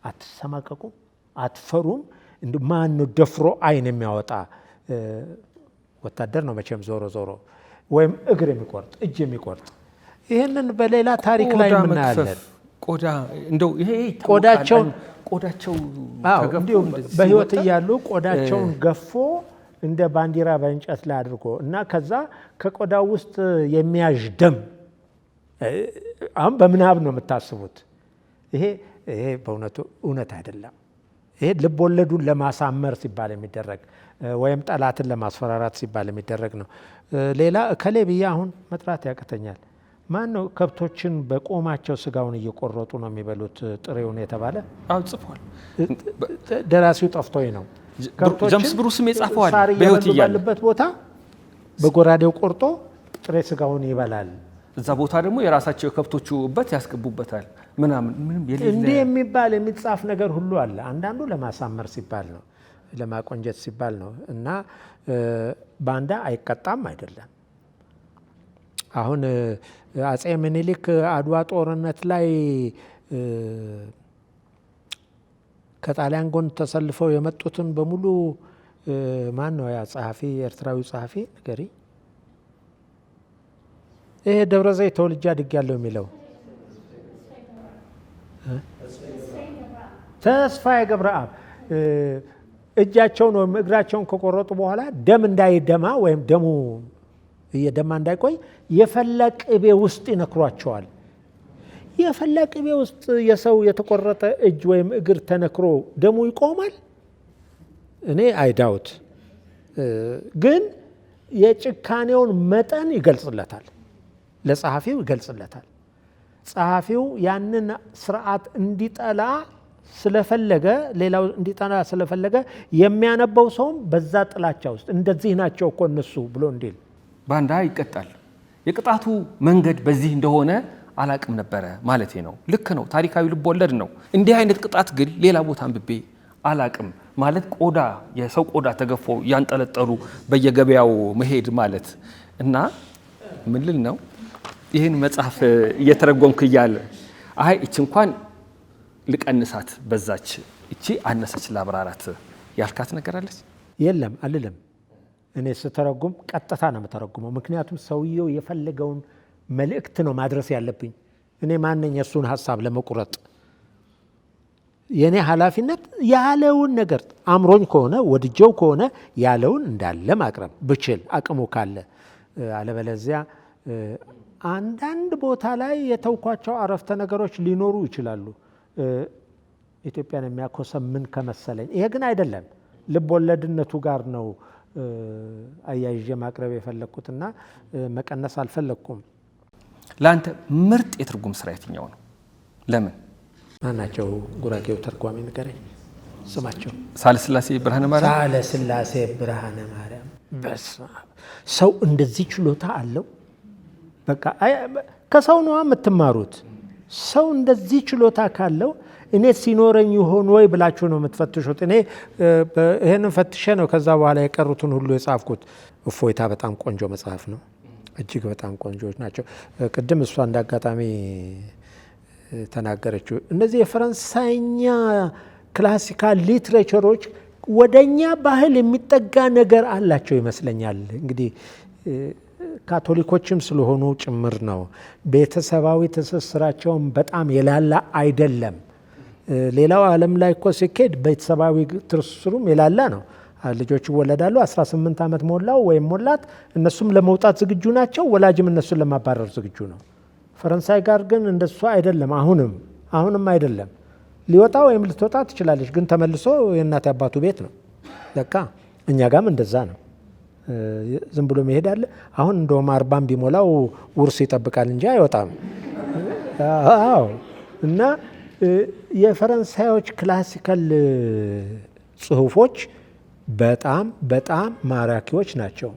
አትሰማቀቁም፣ አትፈሩም። ማን ደፍሮ አይን የሚያወጣ ወታደር ነው መቼም ዞሮ ዞሮ፣ ወይም እግር የሚቆርጥ እጅ የሚቆርጥ። ይህንን በሌላ ታሪክ ላይ የምናያለን። ቆዳ እንደው ይሄ ቆዳቸው እንዲሁም በህይወት እያሉ ቆዳቸውን ገፎ እንደ ባንዲራ በእንጨት ላይ አድርጎ እና ከዛ ከቆዳው ውስጥ የሚያዥ ደም። አሁን በምናብ ነው የምታስቡት። ይሄ በእውነቱ እውነት አይደለም። ይሄ ልብ ወለዱን ለማሳመር ሲባል የሚደረግ ወይም ጠላትን ለማስፈራራት ሲባል የሚደረግ ነው። ሌላ እከሌ ብዬ አሁን መጥራት ያቅተኛል። ማን ነው ከብቶችን በቆማቸው ስጋውን እየቆረጡ ነው የሚበሉት ጥሬውን የተባለ? ጽፏል። ደራሲው ጠፍቶኝ ነው። ጀምስ ብሩስም የጻፈዋል። ሳር እየበሉ ባለበት ቦታ በጎራዴው ቆርጦ ጥሬ ስጋውን ይበላል። እዛ ቦታ ደግሞ የራሳቸው የከብቶቹ እበት ያስገቡበታል ምናምን። ምንም እንዲህ የሚባል የሚጻፍ ነገር ሁሉ አለ። አንዳንዱ ለማሳመር ሲባል ነው፣ ለማቆንጀት ሲባል ነው። እና ባንዳ አይቀጣም አይደለም። አሁን አጼ ምኒልክ አድዋ ጦርነት ላይ ከጣሊያን ጎን ተሰልፈው የመጡትን በሙሉ ማን ነው ያ ጸሐፊ፣ ኤርትራዊ ጸሐፊ ንገሪ። ይሄ ደብረ ዘይት ተወልጄ አድጌያለሁ የሚለው ተስፋዬ ገብረአብ እጃቸውን ወይም እግራቸውን ከቆረጡ በኋላ ደም እንዳይደማ ወይም ደሙ እየደማ እንዳይቆይ የፈላ ቅቤ ውስጥ ይነክሯቸዋል። የፈላ ቅቤ ውስጥ የሰው የተቆረጠ እጅ ወይም እግር ተነክሮ ደሙ ይቆማል? እኔ አይዳውት። ግን የጭካኔውን መጠን ይገልጽለታል፣ ለጸሐፊው ይገልጽለታል። ጸሐፊው ያንን ስርዓት እንዲጠላ ስለፈለገ፣ ሌላው እንዲጠላ ስለፈለገ የሚያነበው ሰውም በዛ ጥላቻ ውስጥ እንደዚህ ናቸው እኮ እነሱ ብሎ እንዲል። ባንዳ ይቀጣል። የቅጣቱ መንገድ በዚህ እንደሆነ አላቅም ነበረ ማለቴ ነው። ልክ ነው፣ ታሪካዊ ልብ ወለድ ነው። እንዲህ አይነት ቅጣት ግን ሌላ ቦታ አንብቤ አላቅም። ማለት ቆዳ፣ የሰው ቆዳ ተገፎ ያንጠለጠሉ በየገበያው መሄድ ማለት እና ምን ልል ነው ይህን መጽሐፍ እየተረጎምክ እያለ አይ እቺ እንኳን ልቀንሳት በዛች እቺ አነሰች ላብራራት ያልካት ነገር አለች? የለም አልልም። እኔ ስተረጉም ቀጥታ ነው የምተረጉመው። ምክንያቱም ሰውየው የፈለገውን መልእክት ነው ማድረስ ያለብኝ። እኔ ማንኝ የእሱን ሀሳብ ለመቁረጥ? የእኔ ኃላፊነት ያለውን ነገር አምሮኝ ከሆነ ወድጀው ከሆነ ያለውን እንዳለ ማቅረብ ብችል አቅሙ ካለ። አለበለዚያ አንዳንድ ቦታ ላይ የተውኳቸው አረፍተ ነገሮች ሊኖሩ ይችላሉ ኢትዮጵያን የሚያኮሰምን ከመሰለኝ። ይሄ ግን አይደለም፣ ልብ ወለድነቱ ጋር ነው አያይዤ ማቅረብ የፈለግኩትና መቀነስ አልፈለግኩም። ለአንተ ምርጥ የትርጉም ስራ የትኛው ነው? ለምን? ማናቸው? ጉራጌው ተርጓሚ ንገረኝ ስማቸው። ሳለስላሴ ብርሃነ ማርያም። ሳለስላሴ ብርሃነ ማርያም። በስመ አብ! ሰው እንደዚህ ችሎታ አለው? በቃ ከሰው ነዋ የምትማሩት። ሰው እንደዚህ ችሎታ ካለው እኔ ሲኖረኝ ይሆን ወይ ብላችሁ ነው የምትፈትሹት። እኔ ይሄንን ፈትሼ ነው ከዛ በኋላ የቀሩትን ሁሉ የጻፍኩት። እፎይታ በጣም ቆንጆ መጽሐፍ ነው። እጅግ በጣም ቆንጆች ናቸው። ቅድም እሷ እንዳጋጣሚ ተናገረችው። እነዚህ የፈረንሳይኛ ክላሲካል ሊትሬቸሮች ወደኛ ባህል የሚጠጋ ነገር አላቸው ይመስለኛል። እንግዲህ ካቶሊኮችም ስለሆኑ ጭምር ነው። ቤተሰባዊ ትስስራቸውን በጣም የላላ አይደለም። ሌላው ዓለም ላይ እኮ ሲኬድ ቤተሰባዊ ትስስሩም የላላ ነው። ልጆች ይወለዳሉ፣ 18 ዓመት ሞላው ወይም ሞላት፣ እነሱም ለመውጣት ዝግጁ ናቸው፣ ወላጅም እነሱን ለማባረር ዝግጁ ነው። ፈረንሳይ ጋር ግን እንደሱ አይደለም። አሁንም አይደለም። ሊወጣ ወይም ልትወጣ ትችላለች፣ ግን ተመልሶ የእናት አባቱ ቤት ነው። ለካ እኛ ጋም እንደዛ ነው። ዝም ብሎ መሄድ አለ። አሁን እንደውም 40 ቢሞላው ውርስ ይጠብቃል እንጂ አይወጣም። አዎ። እና የፈረንሳዮች ክላሲካል ጽሁፎች በጣም በጣም ማራኪዎች ናቸው።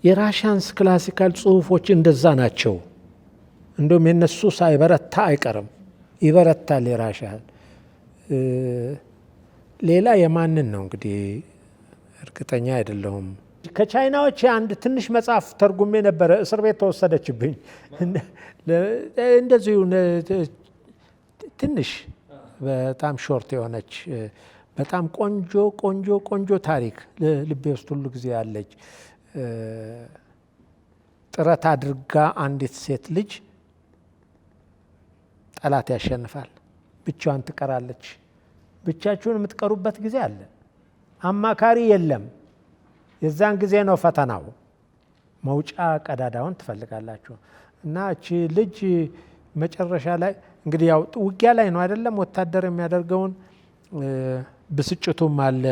የራሽያንስ ክላሲካል ጽሁፎች እንደዛ ናቸው። እንደውም የነሱ ሳይበረታ አይቀርም፣ ይበረታል የራሽያን። ሌላ የማንን ነው እንግዲህ እርግጠኛ አይደለሁም። ከቻይናዎች አንድ ትንሽ መጽሐፍ ተርጉሜ ነበረ፣ እስር ቤት ተወሰደችብኝ። እንደዚሁ ትንሽ በጣም ሾርት የሆነች በጣም ቆንጆ ቆንጆ ቆንጆ ታሪክ ልቤ ውስጥ ሁሉ ጊዜ ያለች። ጥረት አድርጋ አንዲት ሴት ልጅ ጠላት ያሸንፋል፣ ብቻዋን ትቀራለች። ብቻችሁን የምትቀሩበት ጊዜ አለ፣ አማካሪ የለም። የዛን ጊዜ ነው ፈተናው። መውጫ ቀዳዳውን ትፈልጋላችሁ። እና እቺ ልጅ መጨረሻ ላይ እንግዲህ ያው ውጊያ ላይ ነው አይደለም ወታደር የሚያደርገውን ብስጭቱም አለ።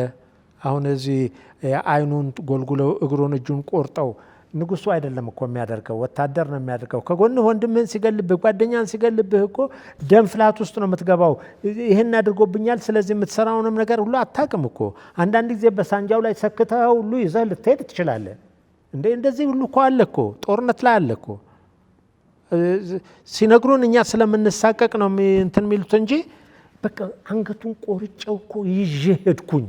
አሁን እዚህ አይኑን ጎልጉለው እግሩን እጁን ቆርጠው ንጉሱ አይደለም እኮ የሚያደርገው፣ ወታደር ነው የሚያደርገው። ከጎንህ ወንድምህን ሲገልብህ ጓደኛን ሲገልብህ እኮ ደም ፍላት ውስጥ ነው የምትገባው። ይህን አድርጎብኛል፣ ስለዚህ የምትሰራውንም ነገር ሁሉ አታውቅም እኮ። አንዳንድ ጊዜ በሳንጃው ላይ ሰክተህ ሁሉ ይዘህ ልትሄድ ትችላለህ። እንደዚህ ሁሉ እኮ አለ እኮ፣ ጦርነት ላይ አለ እኮ። ሲነግሩን እኛ ስለምንሳቀቅ ነው እንትን የሚሉት እንጂ በቃ አንገቱን ቆርጬው እኮ ይዤ ሄድኩኝ።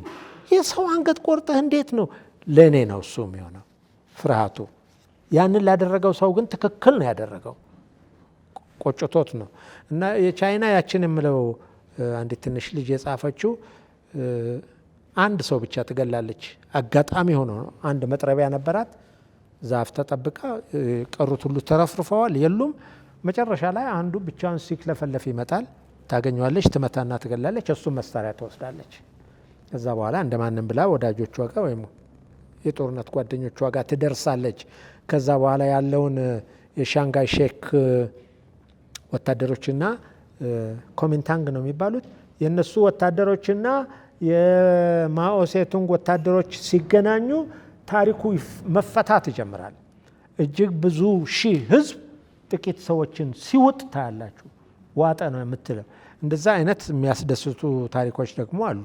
የሰው አንገት ቆርጠህ እንዴት ነው? ለእኔ ነው እሱ የሚሆነው ፍርሃቱ። ያንን ላደረገው ሰው ግን ትክክል ነው ያደረገው፣ ቆጭቶት ነው። እና የቻይና ያችን የምለው አንዲት ትንሽ ልጅ የጻፈችው አንድ ሰው ብቻ ትገላለች። አጋጣሚ ሆኖ ነው። አንድ መጥረቢያ ነበራት፣ ዛፍ ተጠብቃ፣ ቀሩት ሁሉ ተረፍርፈዋል፣ የሉም። መጨረሻ ላይ አንዱ ብቻውን ሲክለፈለፍ ይመጣል፣ ታገኘዋለች፣ ትመታና ትገላለች። እሱ መሳሪያ ትወስዳለች። ከዛ በኋላ እንደማንም ብላ ወዳጆቿ ጋር ወይም የጦርነት ጓደኞቿ ጋር ትደርሳለች። ከዛ በኋላ ያለውን የሻንጋይ ሼክ ወታደሮችና ኮሚንታንግ ነው የሚባሉት የነሱ ወታደሮችና የማኦ ሴቱንግ ወታደሮች ሲገናኙ ታሪኩ መፈታት ይጀምራል። እጅግ ብዙ ሺህ ህዝብ ጥቂት ሰዎችን ሲውጥ ታያላችሁ። ዋጠ ነው የምትለው። እንደዛ አይነት የሚያስደስቱ ታሪኮች ደግሞ አሉ።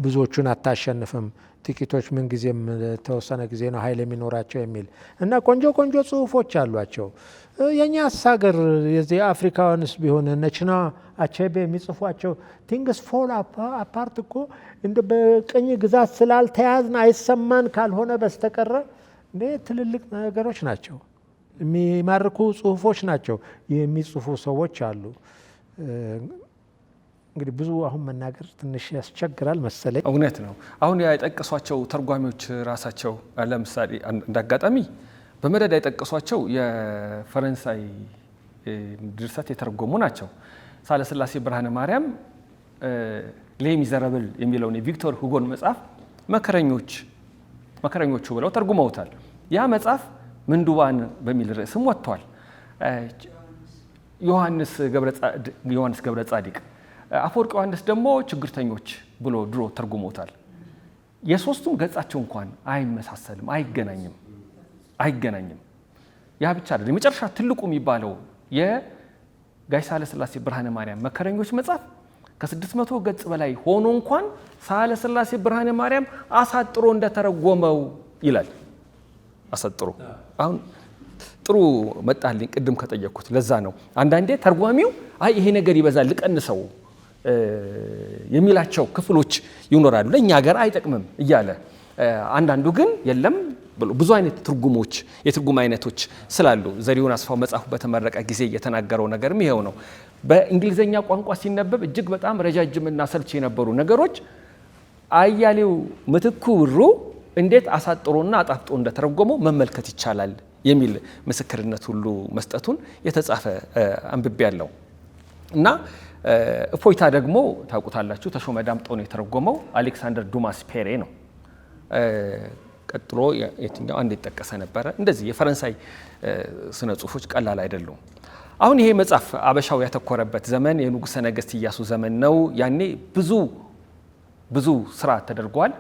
ብዙዎቹን አታሸንፍም፣ ጥቂቶች ምን ጊዜም ተወሰነ ጊዜ ነው ኃይል የሚኖራቸው የሚል እና ቆንጆ ቆንጆ ጽሁፎች አሏቸው። የኛስ ሀገር የዚህ አፍሪካውያንስ ቢሆን ነችና አቼቤ የሚጽፏቸው ቲንግስ ፎል አፓርት እኮ እንደ በቅኝ ግዛት ስላልተያዝን አይሰማን ካልሆነ በስተቀረ እንደ ትልልቅ ነገሮች ናቸው። የሚማርኩ ጽሁፎች ናቸው። የሚጽፉ ሰዎች አሉ። እንግዲህ ብዙ አሁን መናገር ትንሽ ያስቸግራል መሰለኝ። እውነት ነው። አሁን የጠቀሷቸው ተርጓሚዎች ራሳቸው ለምሳሌ እንዳጋጣሚ በመደዳ የጠቀሷቸው የፈረንሳይ ድርሰት የተረጎሙ ናቸው። ሳለስላሴ ብርሃነ ማርያም ሌ ሚዘረብል የሚለውን የቪክቶር ሁጎን መጽሐፍ መከረኞቹ ብለው ተርጉመውታል። ያ መጽሐፍ ምንዱባን በሚል ርዕስም ወጥቷል። ዮሐንስ ገብረ ጻዲቅ፣ አፈወርቅ ዮሐንስ ደግሞ ችግርተኞች ብሎ ድሮ ተርጉሞታል። የሶስቱም ገጻቸው እንኳን አይመሳሰልም፣ አይገናኝም። ያ ብቻ አይደለም። የመጨረሻ ትልቁ የሚባለው የጋሽ ሳህለስላሴ ብርሃነ ማርያም መከረኞች መጽሐፍ ከ600 ገጽ በላይ ሆኖ እንኳን ሳህለስላሴ ብርሃነ ማርያም አሳጥሮ እንደተረጎመው ይላል። አሳጥሮ አሁን ጥሩ መጣልኝ ቅድም ከጠየቅኩት ለዛ ነው። አንዳንዴ ተርጓሚው አይ ይሄ ነገር ይበዛል ልቀንሰው የሚላቸው ክፍሎች ይኖራሉ፣ ለእኛ ሀገር አይጠቅምም እያለ አንዳንዱ ግን የለም ብዙ አይነት ትርጉሞች የትርጉም አይነቶች ስላሉ ዘሪሁን አስፋው መጽሐፉ በተመረቀ ጊዜ የተናገረው ነገርም ይሄው ነው። በእንግሊዘኛ ቋንቋ ሲነበብ እጅግ በጣም ረጃጅምና ሰልች የነበሩ ነገሮች አያሌው ምትኩ ብሩ እንዴት አሳጥሮና አጣፍጦ እንደተረጎመው መመልከት ይቻላል የሚል ምስክርነት ሁሉ መስጠቱን የተጻፈ አንብቤ ያለው እና እፎይታ ደግሞ ታውቁታላችሁ ተሾመ ዳምጠው ነው የተረጎመው። አሌክሳንደር ዱማስ ፔሬ ነው። ቀጥሎ የትኛው አንድ የተጠቀሰ ነበረ። እንደዚህ የፈረንሳይ ስነ ጽሁፎች ቀላል አይደሉም። አሁን ይሄ መጽሐፍ አበሻው ያተኮረበት ዘመን የንጉሠ ነገሥት ኢያሱ ዘመን ነው። ያኔ ብዙ ስራ ተደርጓል።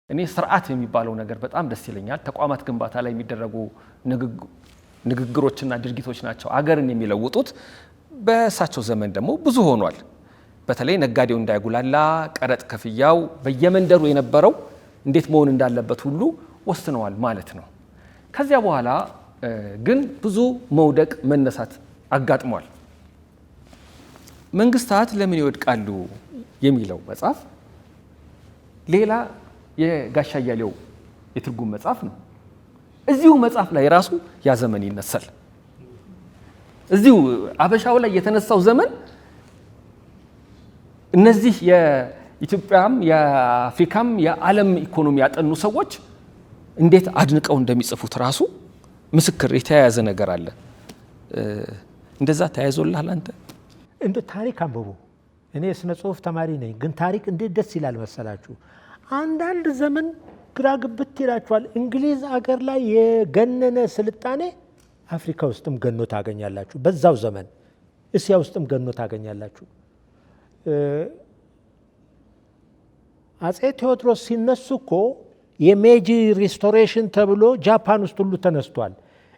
እኔ ስርዓት የሚባለው ነገር በጣም ደስ ይለኛል። ተቋማት ግንባታ ላይ የሚደረጉ ንግግሮችና ድርጊቶች ናቸው አገርን የሚለውጡት። በእሳቸው ዘመን ደግሞ ብዙ ሆኗል። በተለይ ነጋዴው እንዳይጉላላ ቀረጥ ከፍያው በየመንደሩ የነበረው እንዴት መሆን እንዳለበት ሁሉ ወስነዋል ማለት ነው። ከዚያ በኋላ ግን ብዙ መውደቅ መነሳት አጋጥሟል። መንግስታት ለምን ይወድቃሉ የሚለው መጽሐፍ ሌላ የጋሻ አያሌው የትርጉም መጽሐፍ ነው። እዚሁ መጽሐፍ ላይ ራሱ ያ ዘመን ይነሳል። እዚሁ አበሻው ላይ የተነሳው ዘመን እነዚህ የኢትዮጵያም የአፍሪካም የዓለም ኢኮኖሚ ያጠኑ ሰዎች እንዴት አድንቀው እንደሚጽፉት ራሱ ምስክር የተያያዘ ነገር አለ። እንደዛ ተያይዞልሃል አንተ? እንደ ታሪክ አንብቡ። እኔ የስነ ጽሁፍ ተማሪ ነኝ፣ ግን ታሪክ እንዴት ደስ ይላል መሰላችሁ። አንዳንድ ዘመን ግራ ግብት ይላችኋል። እንግሊዝ አገር ላይ የገነነ ስልጣኔ አፍሪካ ውስጥም ገኖ ታገኛላችሁ። በዛው ዘመን እስያ ውስጥም ገኖ ታገኛላችሁ። አጼ ቴዎድሮስ ሲነሱ እኮ የሜጂ ሪስቶሬሽን ተብሎ ጃፓን ውስጥ ሁሉ ተነስቷል።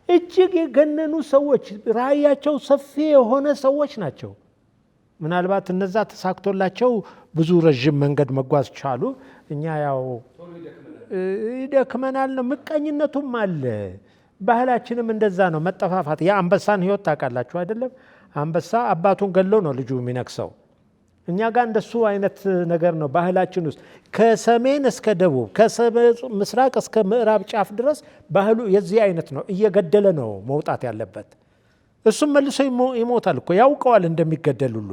እጅግ የገነኑ ሰዎች፣ ራዕያቸው ሰፊ የሆነ ሰዎች ናቸው። ምናልባት እነዛ ተሳክቶላቸው ብዙ ረዥም መንገድ መጓዝ ቻሉ። እኛ ያው ይደክመናል ነው። ምቀኝነቱም አለ። ባህላችንም እንደዛ ነው። መጠፋፋት። የአንበሳን ሕይወት ታውቃላችሁ አይደለም? አንበሳ አባቱን ገሎ ነው ልጁ የሚነክሰው። እኛ ጋር እንደሱ አይነት ነገር ነው ባህላችን ውስጥ። ከሰሜን እስከ ደቡብ፣ ከምስራቅ እስከ ምዕራብ ጫፍ ድረስ ባህሉ የዚህ አይነት ነው። እየገደለ ነው መውጣት ያለበት። እሱም መልሶ ይሞታል እኮ ያውቀዋል እንደሚገደል ሁሉ።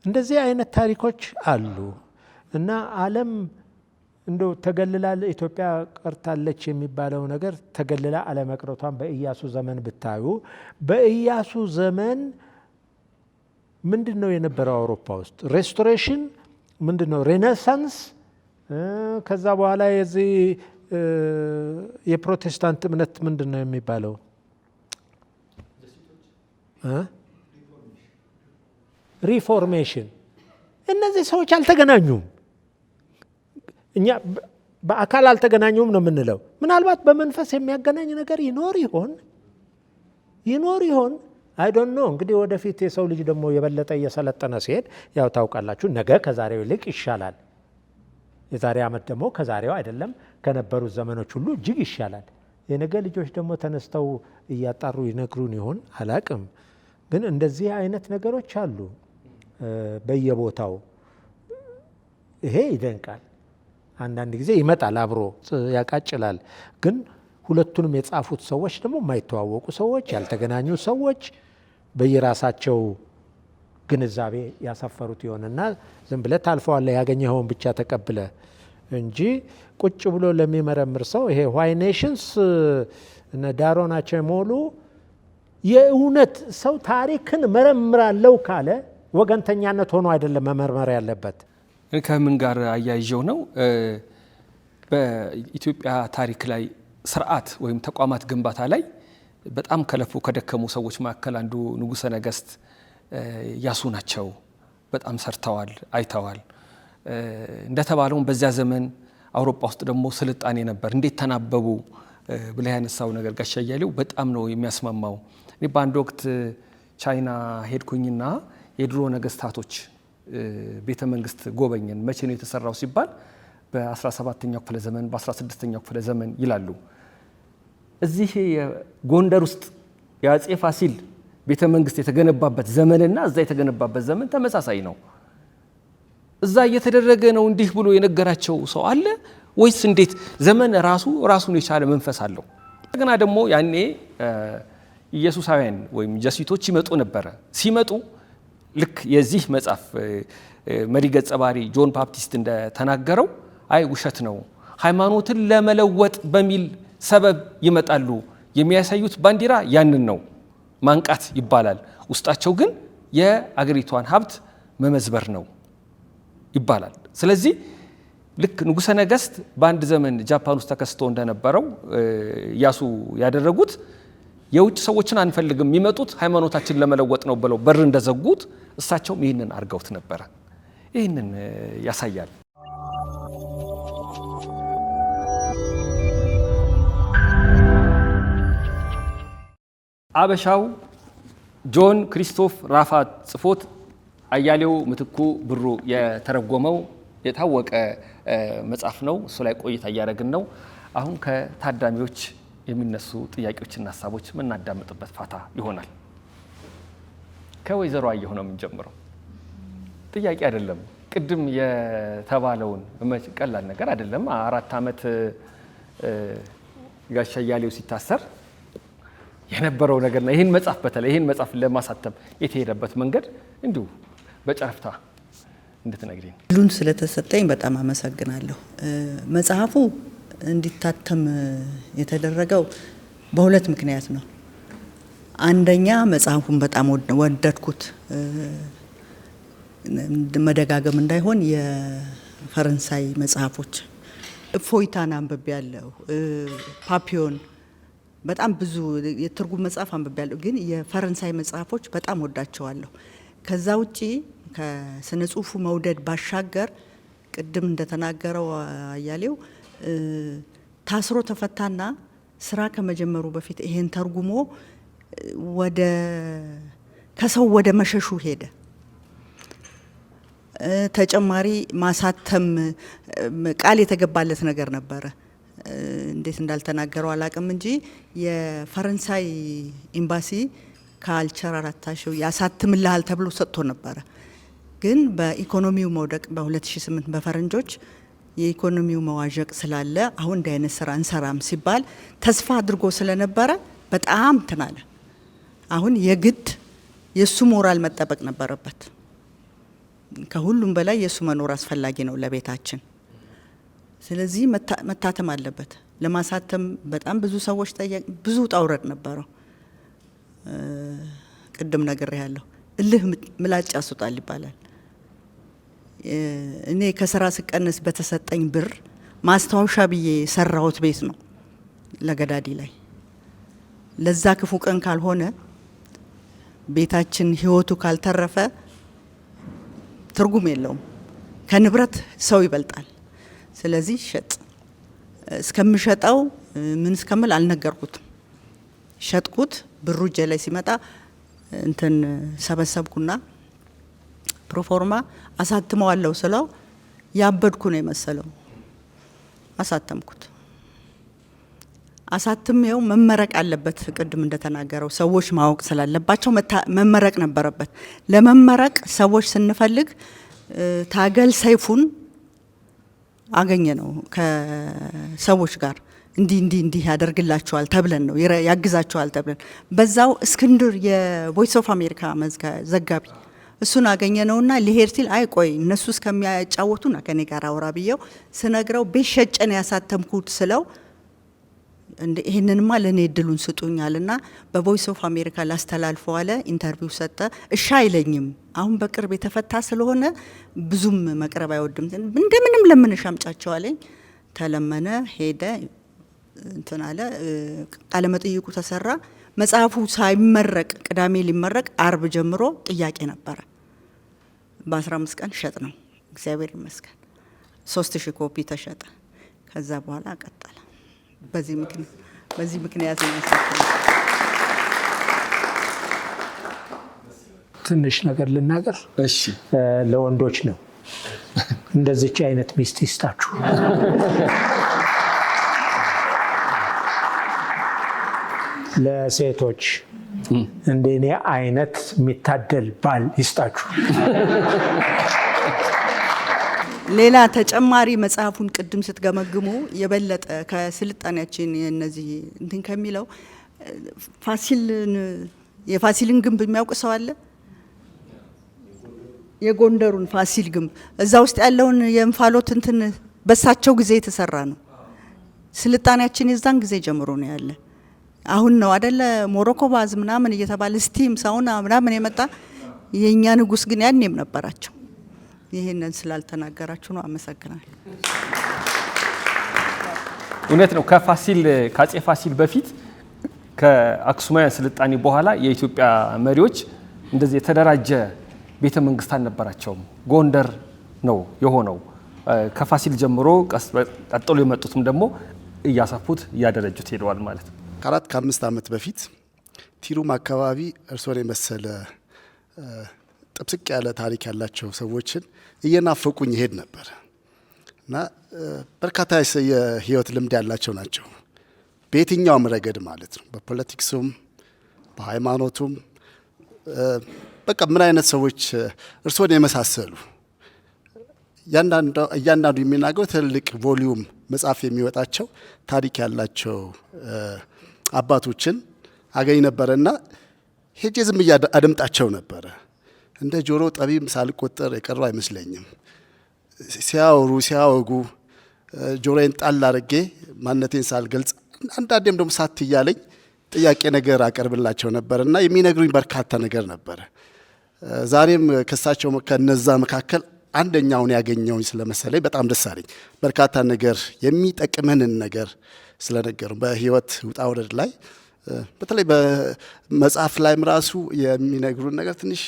እንደዚህ አይነት ታሪኮች አሉ እና ዓለም እንደው ተገልላ ኢትዮጵያ ቀርታለች የሚባለው ነገር ተገልላ አለመቅረቷን በኢያሱ ዘመን ብታዩ፣ በኢያሱ ዘመን ምንድን ነው የነበረው? አውሮፓ ውስጥ ሬስቶሬሽን ምንድን ነው? ሬኔሳንስ። ከዛ በኋላ የዚህ የፕሮቴስታንት እምነት ምንድን ነው የሚባለው? ሪፎርሜሽን። እነዚህ ሰዎች አልተገናኙም። እኛ በአካል አልተገናኙም ነው የምንለው። ምናልባት በመንፈስ የሚያገናኝ ነገር ይኖር ይሆን? አይ ዶንት ኖ። እንግዲህ ወደፊት የሰው ልጅ ደግሞ የበለጠ እየሰለጠነ ሲሄድ ያው ታውቃላችሁ፣ ነገ ከዛሬው ይልቅ ይሻላል። የዛሬ ዓመት ደግሞ ከዛሬው አይደለም ከነበሩት ዘመኖች ሁሉ እጅግ ይሻላል። የነገ ልጆች ደግሞ ተነስተው እያጣሩ ይነግሩን ይሆን አላቅም። ግን እንደዚህ አይነት ነገሮች አሉ በየቦታው። ይሄ ይደንቃል። አንዳንድ ጊዜ ይመጣል አብሮ ያቃጭላል። ግን ሁለቱንም የጻፉት ሰዎች ደግሞ የማይተዋወቁ ሰዎች፣ ያልተገናኙ ሰዎች በየራሳቸው ግንዛቤ ያሰፈሩት ይሆንና ዝም ብለህ ታልፈዋለህ ያገኘኸውን ብቻ ተቀብለ እንጂ ቁጭ ብሎ ለሚመረምር ሰው ይሄ ዋይ ኔሽንስ እነ ዳሮ ናቸው የሞሉ የእውነት ሰው ታሪክን መረምራለው ካለ ወገንተኛነት ሆኖ አይደለም መመርመር ያለበት። ከምን ጋር አያይዤው ነው? በኢትዮጵያ ታሪክ ላይ ስርዓት ወይም ተቋማት ግንባታ ላይ በጣም ከለፉ ከደከሙ ሰዎች መካከል አንዱ ንጉሠ ነገሥት ኢያሱ ናቸው። በጣም ሰርተዋል፣ አይተዋል። እንደተባለውም በዚያ ዘመን አውሮፓ ውስጥ ደግሞ ስልጣኔ ነበር። እንዴት ተናበቡ ብለህ ያነሳው ነገር ጋሻ አያሌው በጣም ነው የሚያስማማው። እኔ በአንድ ወቅት ቻይና ሄድኩኝና የድሮ ነገስታቶች ቤተ መንግስት ጎበኘን። መቼ ነው የተሰራው ሲባል በ17ኛው ክፍለ ዘመን በ16ኛው ክፍለ ዘመን ይላሉ። እዚህ ጎንደር ውስጥ የአጼ ፋሲል ቤተ መንግስት የተገነባበት ዘመንና እዛ የተገነባበት ዘመን ተመሳሳይ ነው። እዛ እየተደረገ ነው እንዲህ ብሎ የነገራቸው ሰው አለ ወይስ እንዴት? ዘመን ራሱን የቻለ መንፈስ አለው። እንደገና ደግሞ ያኔ ኢየሱሳውያን ወይም ጀሱይቶች ይመጡ ነበረ። ሲመጡ ልክ የዚህ መጽሐፍ መሪ ገጸ ባህሪ ጆን ባፕቲስት እንደተናገረው አይ ውሸት ነው፣ ሃይማኖትን ለመለወጥ በሚል ሰበብ ይመጣሉ። የሚያሳዩት ባንዲራ ያንን ነው፣ ማንቃት ይባላል። ውስጣቸው ግን የአገሪቷን ሀብት መመዝበር ነው ይባላል። ስለዚህ ልክ ንጉሠ ነገሥት በአንድ ዘመን ጃፓን ውስጥ ተከስቶ እንደነበረው ኢያሱ ያደረጉት የውጭ ሰዎችን አንፈልግም፣ የሚመጡት ሃይማኖታችን ለመለወጥ ነው ብለው በር እንደዘጉት እሳቸውም ይህንን አድርገውት ነበረ። ይህንን ያሳያል። አበሻው ጆን ክሪስቶፍ ራፋ ጽፎት አያሌው ምትኩ ብሩ የተረጎመው የታወቀ መጽሐፍ ነው። እሱ ላይ ቆይታ እያደረግን ነው። አሁን ከታዳሚዎች የሚነሱ ጥያቄዎችና ሀሳቦች የምናዳምጥበት ፋታ ይሆናል። ከወይዘሮ አየሁ ነው የምንጀምረው። ጥያቄ አይደለም፣ ቅድም የተባለውን ቀላል ነገር አይደለም። 4 ዓመት ጋሻ አያሌው ሲታሰር የነበረው ነገርና ይህን መጽሐፍ በተለይ ይህን መጽሐፍ ለማሳተም የተሄደበት መንገድ እንዲሁ በጨረፍታ እንድትነግሪኝ። ሁሉን ስለተሰጠኝ በጣም አመሰግናለሁ። መጽሐፉ እንዲታተም የተደረገው በሁለት ምክንያት ነው። አንደኛ መጽሐፉን በጣም ወደድኩት። መደጋገም እንዳይሆን የፈረንሳይ መጽሐፎች እፎይታን አንብቤያለሁ። ፓፒዮን በጣም ብዙ የትርጉም መጽሐፍ አንብቤያለሁ፣ ግን የፈረንሳይ መጽሐፎች በጣም ወዳቸዋለሁ። ከዛ ውጪ ከስነ ጽሁፉ መውደድ ባሻገር ቅድም እንደተናገረው አያሌው ታስሮ ተፈታና ስራ ከመጀመሩ በፊት ይሄን ተርጉሞ ከሰው ወደ መሸሹ ሄደ። ተጨማሪ ማሳተም ቃል የተገባለት ነገር ነበረ። እንዴት እንዳልተናገረው አላቅም እንጂ የፈረንሳይ ኤምባሲ ካልቸራል አታሼው ያሳትምልሃል ተብሎ ሰጥቶ ነበረ። ግን በኢኮኖሚው መውደቅ በ2008 በፈረንጆች የኢኮኖሚው መዋዠቅ ስላለ አሁን እንዲህ አይነት ስራ እንሰራም ሲባል ተስፋ አድርጎ ስለነበረ በጣም ትናለ። አሁን የግድ የሱ ሞራል መጠበቅ ነበረበት። ከሁሉም በላይ የሱ መኖር አስፈላጊ ነው ለቤታችን። ስለዚህ መታተም አለበት። ለማሳተም በጣም ብዙ ሰዎች ጠየቅ፣ ብዙ ጣውረድ ነበረው። ቅድም ነግሬያለሁ፣ እልህ ምላጭ ያስወጣል ይባላል። እኔ ከስራ ስቀንስ በተሰጠኝ ብር ማስታወሻ ብዬ ሰራሁት ቤት ነው ለገዳዲ ላይ። ለዛ ክፉ ቀን ካልሆነ ቤታችን ህይወቱ ካልተረፈ ትርጉም የለውም። ከንብረት ሰው ይበልጣል። ስለዚህ ሸጥ እስከምሸጠው ምን እስከምል አልነገርኩትም። ሸጥኩት። ብሩ እጄ ላይ ሲመጣ እንትን ሰበሰብኩና ፕሮፎርማ አሳትመዋለሁ ስለው ያበድኩ ነው የመሰለው። አሳተምኩት። አሳትሜው መመረቅ አለበት። ቅድም እንደተናገረው ሰዎች ማወቅ ስላለባቸው መመረቅ ነበረበት። ለመመረቅ ሰዎች ስንፈልግ ታገል ሰይፉን አገኘ ነው ከሰዎች ጋር እንዲህ ያደርግላቸዋል ተብለን ነው ያግዛቸዋል ተብለን። በዛው እስክንድር የቮይስ ኦፍ አሜሪካ ዘጋቢ እሱን አገኘ ነውና ሊሄድ ሲል አይ ቆይ እነሱ እስከሚያጫወቱና ከኔ ጋር አውራ ብየው ስነግረው ቤት ሸጨን ያሳተምኩት ስለው ይህንንማ ለእኔ እድሉን ስጡኛልና በቮይስ ኦፍ አሜሪካ ላስተላልፈው አለ። ኢንተርቪው ሰጠ። እሺ አይለኝም፣ አሁን በቅርብ የተፈታ ስለሆነ ብዙም መቅረብ አይወድም፣ እንደምንም ለምንሽ አምጫቸው አለኝ። ተለመነ፣ ሄደ፣ እንትን አለ። ቃለ መጠይቁ ተሰራ። መጽሐፉ ሳይመረቅ ቅዳሜ ሊመረቅ አርብ ጀምሮ ጥያቄ ነበረ። በ15 ቀን ሸጥ ነው። እግዚአብሔር ይመስገን 3000 ኮፒ ተሸጠ። ከዛ በኋላ ቀጠለ። በዚህ ምክንያት ነው። ትንሽ ነገር ልናገር። እሺ፣ ለወንዶች ነው። እንደዚች አይነት ሚስት ይስጣችሁ። ለሴቶች እንደኔ አይነት የሚታደል ባል ይስጣችሁ። ሌላ ተጨማሪ መጽሐፉን ቅድም ስትገመግሙ የበለጠ ከስልጣኔያችን እነዚህ እንትን ከሚለው የፋሲልን ግንብ የሚያውቅ ሰው አለ? የጎንደሩን ፋሲል ግንብ እዛ ውስጥ ያለውን የእንፋሎት እንትን በሳቸው ጊዜ የተሰራ ነው። ስልጣኔያችን የዛን ጊዜ ጀምሮ ነው ያለ። አሁን ነው አይደለ ሞሮኮ ባዝ ምናምን እየተባለ ስቲም ሳውና ምናምን የመጣ። የኛ ንጉስ ግን ያኔም ነበራቸው። ይሄንን ስላልተናገራችሁ ነው። አመሰግናለሁ። እውነት ነው። ከአፄ ፋሲል በፊት ከአክሱማውያን ስልጣኔ በኋላ የኢትዮጵያ መሪዎች እንደዚህ የተደራጀ ቤተ መንግስት አልነበራቸውም። ጎንደር ነው የሆነው። ከፋሲል ጀምሮ ቀጥሎ የመጡትም ደግሞ እያሰፉት እያደረጁት ሄደዋል ማለት ነው። ከ4 ከ5 ዓመት በፊት ቲሩም አካባቢ እርሶን የመሰለ ጥብስቅ ያለ ታሪክ ያላቸው ሰዎችን እየናፈቁኝ ይሄድ ነበር እና በርካታ የህይወት ልምድ ያላቸው ናቸው በየትኛውም ረገድ ማለት ነው። በፖለቲክሱም በሃይማኖቱም በቃ ምን አይነት ሰዎች እርሶን የመሳሰሉ እያንዳንዱ የሚናገረው ትልቅ ቮሊዩም መጽሐፍ የሚወጣቸው ታሪክ ያላቸው አባቶችን አገኝ ነበረና ሄጄ ዝም አደምጣቸው ነበረ። እንደ ጆሮ ጠቢብ ሳልቆጠር የቀረው አይመስለኝም። ሲያወጉ ጆሮዬን ጣል አድርጌ ማንነቴን ሳልገልጽ አንዳንዴም ደግሞ ሳት እያለኝ ጥያቄ ነገር አቀርብላቸው ነበርና የሚነግሩኝ በርካታ ነገር ነበረ። ዛሬም ከሳቸው ከነዛ መካከል አንደኛውን ያገኘውኝ ስለመሰለኝ በጣም ደስ አለኝ። በርካታ ነገር የሚጠቅመንን ነገር ስለነገሩ በህይወት ውጣ ውረድ ላይ በተለይ በመጽሐፍ ላይም ራሱ የሚነግሩን ነገር ትንሽ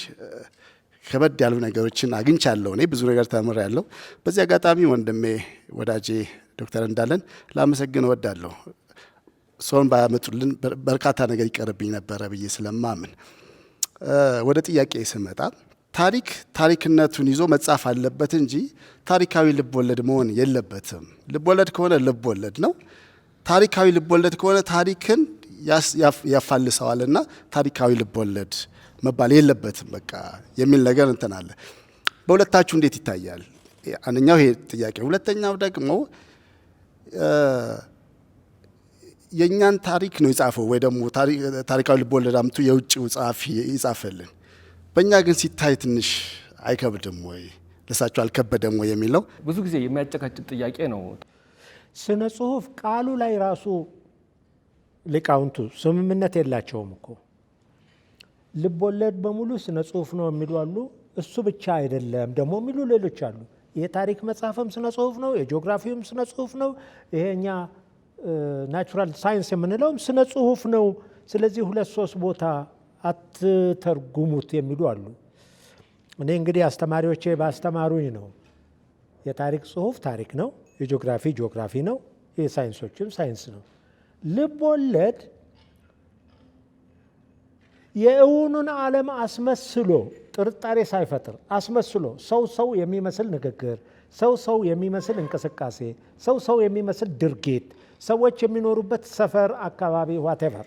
ከበድ ያሉ ነገሮችን አግኝቻለሁ። እኔ ብዙ ነገር ተምሬያለሁ። በዚህ አጋጣሚ ወንድሜ ወዳጄ ዶክተር እንዳለን ላመሰግን እወዳለሁ። ሰውን ባያመጡልን በርካታ ነገር ይቀርብኝ ነበረ ብዬ ስለማምን ወደ ጥያቄ ስመጣ ታሪክነቱን ይዞ መጻፍ አለበት እንጂ ታሪካዊ ልቦለድ መሆን የለበትም። ልቦለድ ከሆነ ልቦለድ ነው። ታሪካዊ ልቦለድ ከሆነ ታሪክን ያፋልሰዋልና ታሪካዊ ልቦለድ መባል የለበትም በቃ የሚል ነገር እንትን አለ። በሁለታችሁ እንዴት ይታያል? አንደኛው ይሄ ጥያቄ። ሁለተኛው ደግሞ የእኛን ታሪክ ነው የጻፈው ወይ ደግሞ ታሪካዊ ልቦለድ አምጡ የውጭው ጸሐፊ ይጻፈልን። በእኛ ግን ሲታይ ትንሽ አይከብድም ወይ ለሳቸው አልከበደም ወይ የሚለው ብዙ ጊዜ የሚያጨቃጭቅ ጥያቄ ነው። ስነ ጽሁፍ ቃሉ ላይ ራሱ ሊቃውንቱ ስምምነት የላቸውም እኮ። ልቦለድ በሙሉ ስነ ጽሁፍ ነው የሚሉ አሉ። እሱ ብቻ አይደለም ደግሞ የሚሉ ሌሎች አሉ። የታሪክ መጽሐፍም ስነ ጽሁፍ ነው፣ የጂኦግራፊም ስነ ጽሁፍ ነው፣ ይሄኛ ናቹራል ሳይንስ የምንለውም ስነ ጽሁፍ ነው። ስለዚህ 2-3 ቦታ አትተርጉሙት የሚሉ አሉ። እኔ እንግዲህ አስተማሪዎቼ ባስተማሩኝ ነው የታሪክ ጽሁፍ ታሪክ ነው፣ የጂኦግራፊ ጂኦግራፊ ነው፣ የሳይንሶችም ሳይንስ ነው። ልብ ወለድ የእውኑን ዓለም አስመስሎ ጥርጣሬ ሳይፈጥር አስመስሎ ሰው የሚመስል ንግግር፣ ሰው የሚመስል እንቅስቃሴ፣ ሰው የሚመስል ድርጊት፣ ሰዎች የሚኖሩበት ሰፈር፣ አካባቢ ዋቴቨር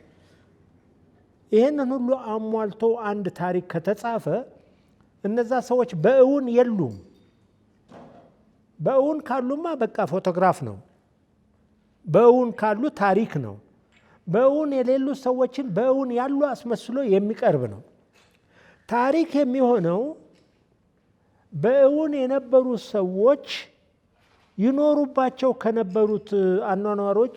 ይህንን ሁሉ አሟልቶ አንድ ታሪክ ከተጻፈ እነዛ ሰዎች በእውን የሉም። በእውን ካሉማ በቃ ፎቶግራፍ ነው። በእውን ካሉ ታሪክ ነው። በእውን የሌሉ ሰዎችን በእውን ያሉ አስመስሎ የሚቀርብ ነው። ታሪክ የሚሆነው በእውን የነበሩ ሰዎች ይኖሩባቸው ከነበሩት አኗኗሮች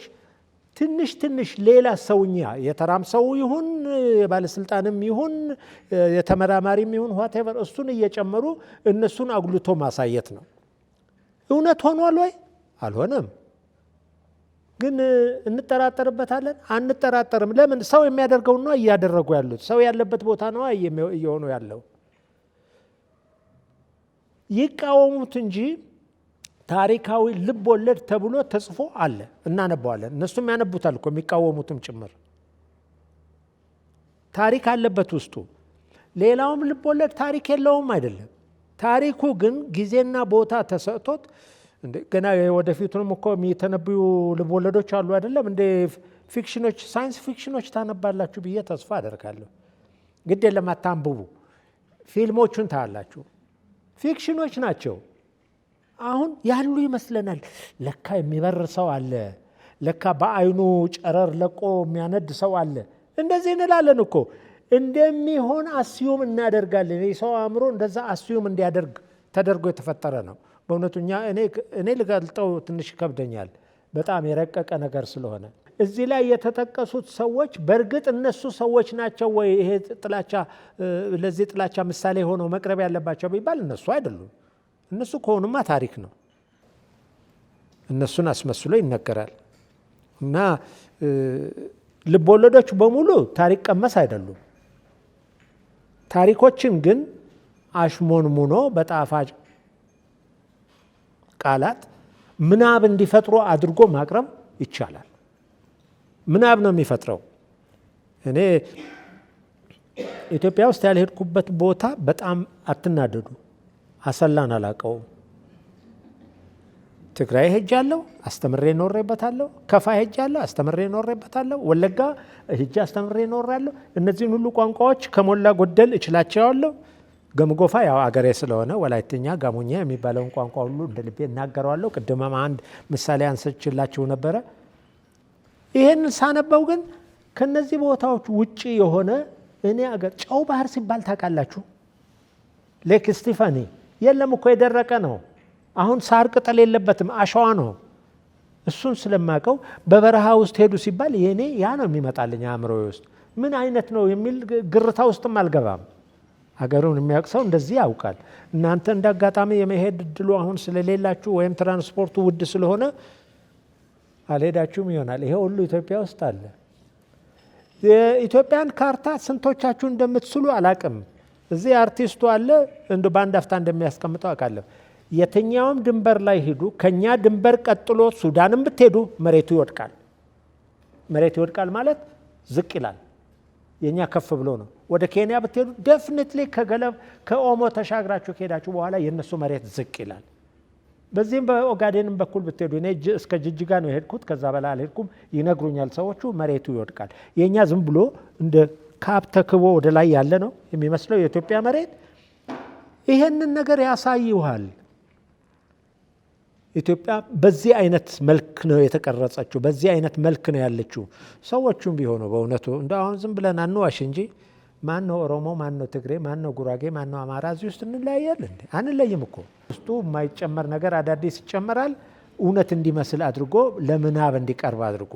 ትንሽ ሌላ ሰውኛ የተራም ሰው ይሁን የባለስልጣንም ይሁን የተመራማሪም ይሁን ዋቴቨር እሱን እየጨመሩ እነሱን አጉልቶ ማሳየት ነው። እውነት ሆኗል ወይ? አልሆነም። ግን እንጠራጠርበታለን? አንጠራጠርም። ለምን? ሰው የሚያደርገው ነው እያደረጉ ያሉት። ሰው ያለበት ቦታ ነው እየሆኑ ያለው። ይቃወሙት እንጂ ታሪካዊ ልብ ወለድ ተብሎ ተጽፎ አለ፣ እናነባዋለን። እነሱም ያነቡታል እኮ የሚቃወሙትም ጭምር። ታሪክ አለበት ውስጡ። ሌላውም ልብ ወለድ ታሪክ የለውም አይደለም። ታሪኩ ግን ጊዜና ቦታ ተሰጥቶት ገና ወደፊቱንም እኮ የሚተነብዩ ልብ ወለዶች አሉ አይደለም እንደ ፊክሽኖች፣ ሳይንስ ፊክሽኖች ታነባላችሁ ብዬ ተስፋ አደርጋለሁ። ግድ የለም አታንብቡ፣ ፊልሞቹን ታያላችሁ። ፊክሽኖች ናቸው። አሁን ያሉ ይመስለናል። ለካ የሚበር ሰው አለ፣ ለካ በአይኑ ጨረር ለቆ የሚያነድ ሰው አለ። እንደዚህ እንላለን እኮ። እንደሚሆን አስዩም እናደርጋለን። የሰው አእምሮ እንደዛ አስዩም እንዲያደርግ ተደርጎ የተፈጠረ ነው። በእውነቱ እኔ ልገልጠው ትንሽ ይከብደኛል፣ በጣም የረቀቀ ነገር ስለሆነ። እዚህ ላይ የተጠቀሱት ሰዎች በእርግጥ እነሱ ሰዎች ናቸው ወይ? ይሄ ጥላቻ ለዚህ ጥላቻ ምሳሌ ሆነው መቅረብ ያለባቸው ቢባል እነሱ አይደሉም። እነሱ ከሆኑማ ታሪክ ነው። እነሱን አስመስሎ ይነገራል። እና ልቦለዶች በሙሉ ታሪክ ቀመስ አይደሉም። ታሪኮችን ግን አሽሞንሙኖ በጣፋጭ ቃላት ምናብ እንዲፈጥሩ አድርጎ ማቅረብ ይቻላል። ምናብ ነው የሚፈጥረው። እኔ ኢትዮጵያ ውስጥ ያልሄድኩበት ቦታ በጣም አትናደዱ። አሰላን አላቀውም። ትግራይ ሄጃለሁ፣ አስተምሬ ኖሬበታለሁ። ከፋ ሄጃለሁ፣ አስተምሬ ኖሬበታለሁ። ወለጋ ሄጄ አስተምሬ ኖራለሁ። እነዚህን ሁሉ ቋንቋዎች ከሞላ ጎደል እችላቸዋለሁ። ገምጎፋ ያው አገሬ ስለሆነ ወላይትኛ፣ ጋሞኛ የሚባለውን ቋንቋ ሁሉ እንደ ልቤ እናገረዋለሁ። ቅድመም አንድ ምሳሌ አንስችላችሁ ነበረ። ይህን ሳነበው ግን ከነዚህ ቦታዎች ውጪ የሆነ እኔ አገር ጨው ባህር ሲባል ታውቃላችሁ? ሌክ ስቲፋኒ የለም እኮ የደረቀ ነው። አሁን ሳር ቅጠል የለበትም፣ አሸዋ ነው። እሱን ስለማቀው በበረሃ ውስጥ ሄዱ ሲባል የኔ ያ ነው የሚመጣልኝ አእምሮ ውስጥ። ምን አይነት ነው የሚል ግርታ ውስጥም አልገባም። ሀገሩን የሚያውቅ ሰው እንደዚህ ያውቃል። እናንተ እንደ አጋጣሚ የመሄድ እድሉ አሁን ስለሌላችሁ ወይም ትራንስፖርቱ ውድ ስለሆነ አልሄዳችሁም ይሆናል። ይሄ ሁሉ ኢትዮጵያ ውስጥ አለ። የኢትዮጵያን ካርታ ስንቶቻችሁ እንደምትስሉ አላቅም። እዚህ አርቲስቱ አለ እንደ ባንድ አፍታ እንደሚያስቀምጠው አውቃለሁ። የትኛውም ድንበር ላይ ሂዱ፣ ከኛ ድንበር ቀጥሎ ሱዳንም ብትሄዱ መሬቱ ይወድቃል። መሬቱ ይወድቃል ማለት ዝቅ ይላል። የኛ ከፍ ብሎ ነው። ወደ ኬንያ ብትሄዱ ዴፊኒትሊ ከኦሞ ተሻግራችሁ ከሄዳችሁ በኋላ የነሱ መሬት ዝቅ ይላል። በዚህም በኦጋዴንም በኩል ብትሄዱ እኔ እስከ ጅጅጋ ነው የሄድኩት፣ ከዛ በላይ አልሄድኩም። ይነግሩኛል ሰዎቹ መሬቱ ይወድቃል። የኛ ዝም ብሎ እንደ ካብ ተክቦ ወደ ላይ ያለ ነው የሚመስለው የኢትዮጵያ መሬት። ይሄንን ነገር ያሳይዋል። ኢትዮጵያ በዚህ አይነት መልክ ነው የተቀረጸችው፣ በዚህ አይነት መልክ ነው ያለችው። ሰዎቹም ቢሆኑ በእውነቱ እንደ አሁን ዝም ብለን አንዋሽ እንጂ ማን ነው ኦሮሞ፣ ማን ነው ትግሬ፣ ማን ነው ጉራጌ፣ ማን ነው አማራ? እዚህ ውስጥ እንለያያለን እንዴ? አንለይም እኮ። ውስጡ የማይጨመር ነገር አዳዲስ ይጨመራል፣ እውነት እንዲመስል አድርጎ ለምናብ እንዲቀርብ አድርጎ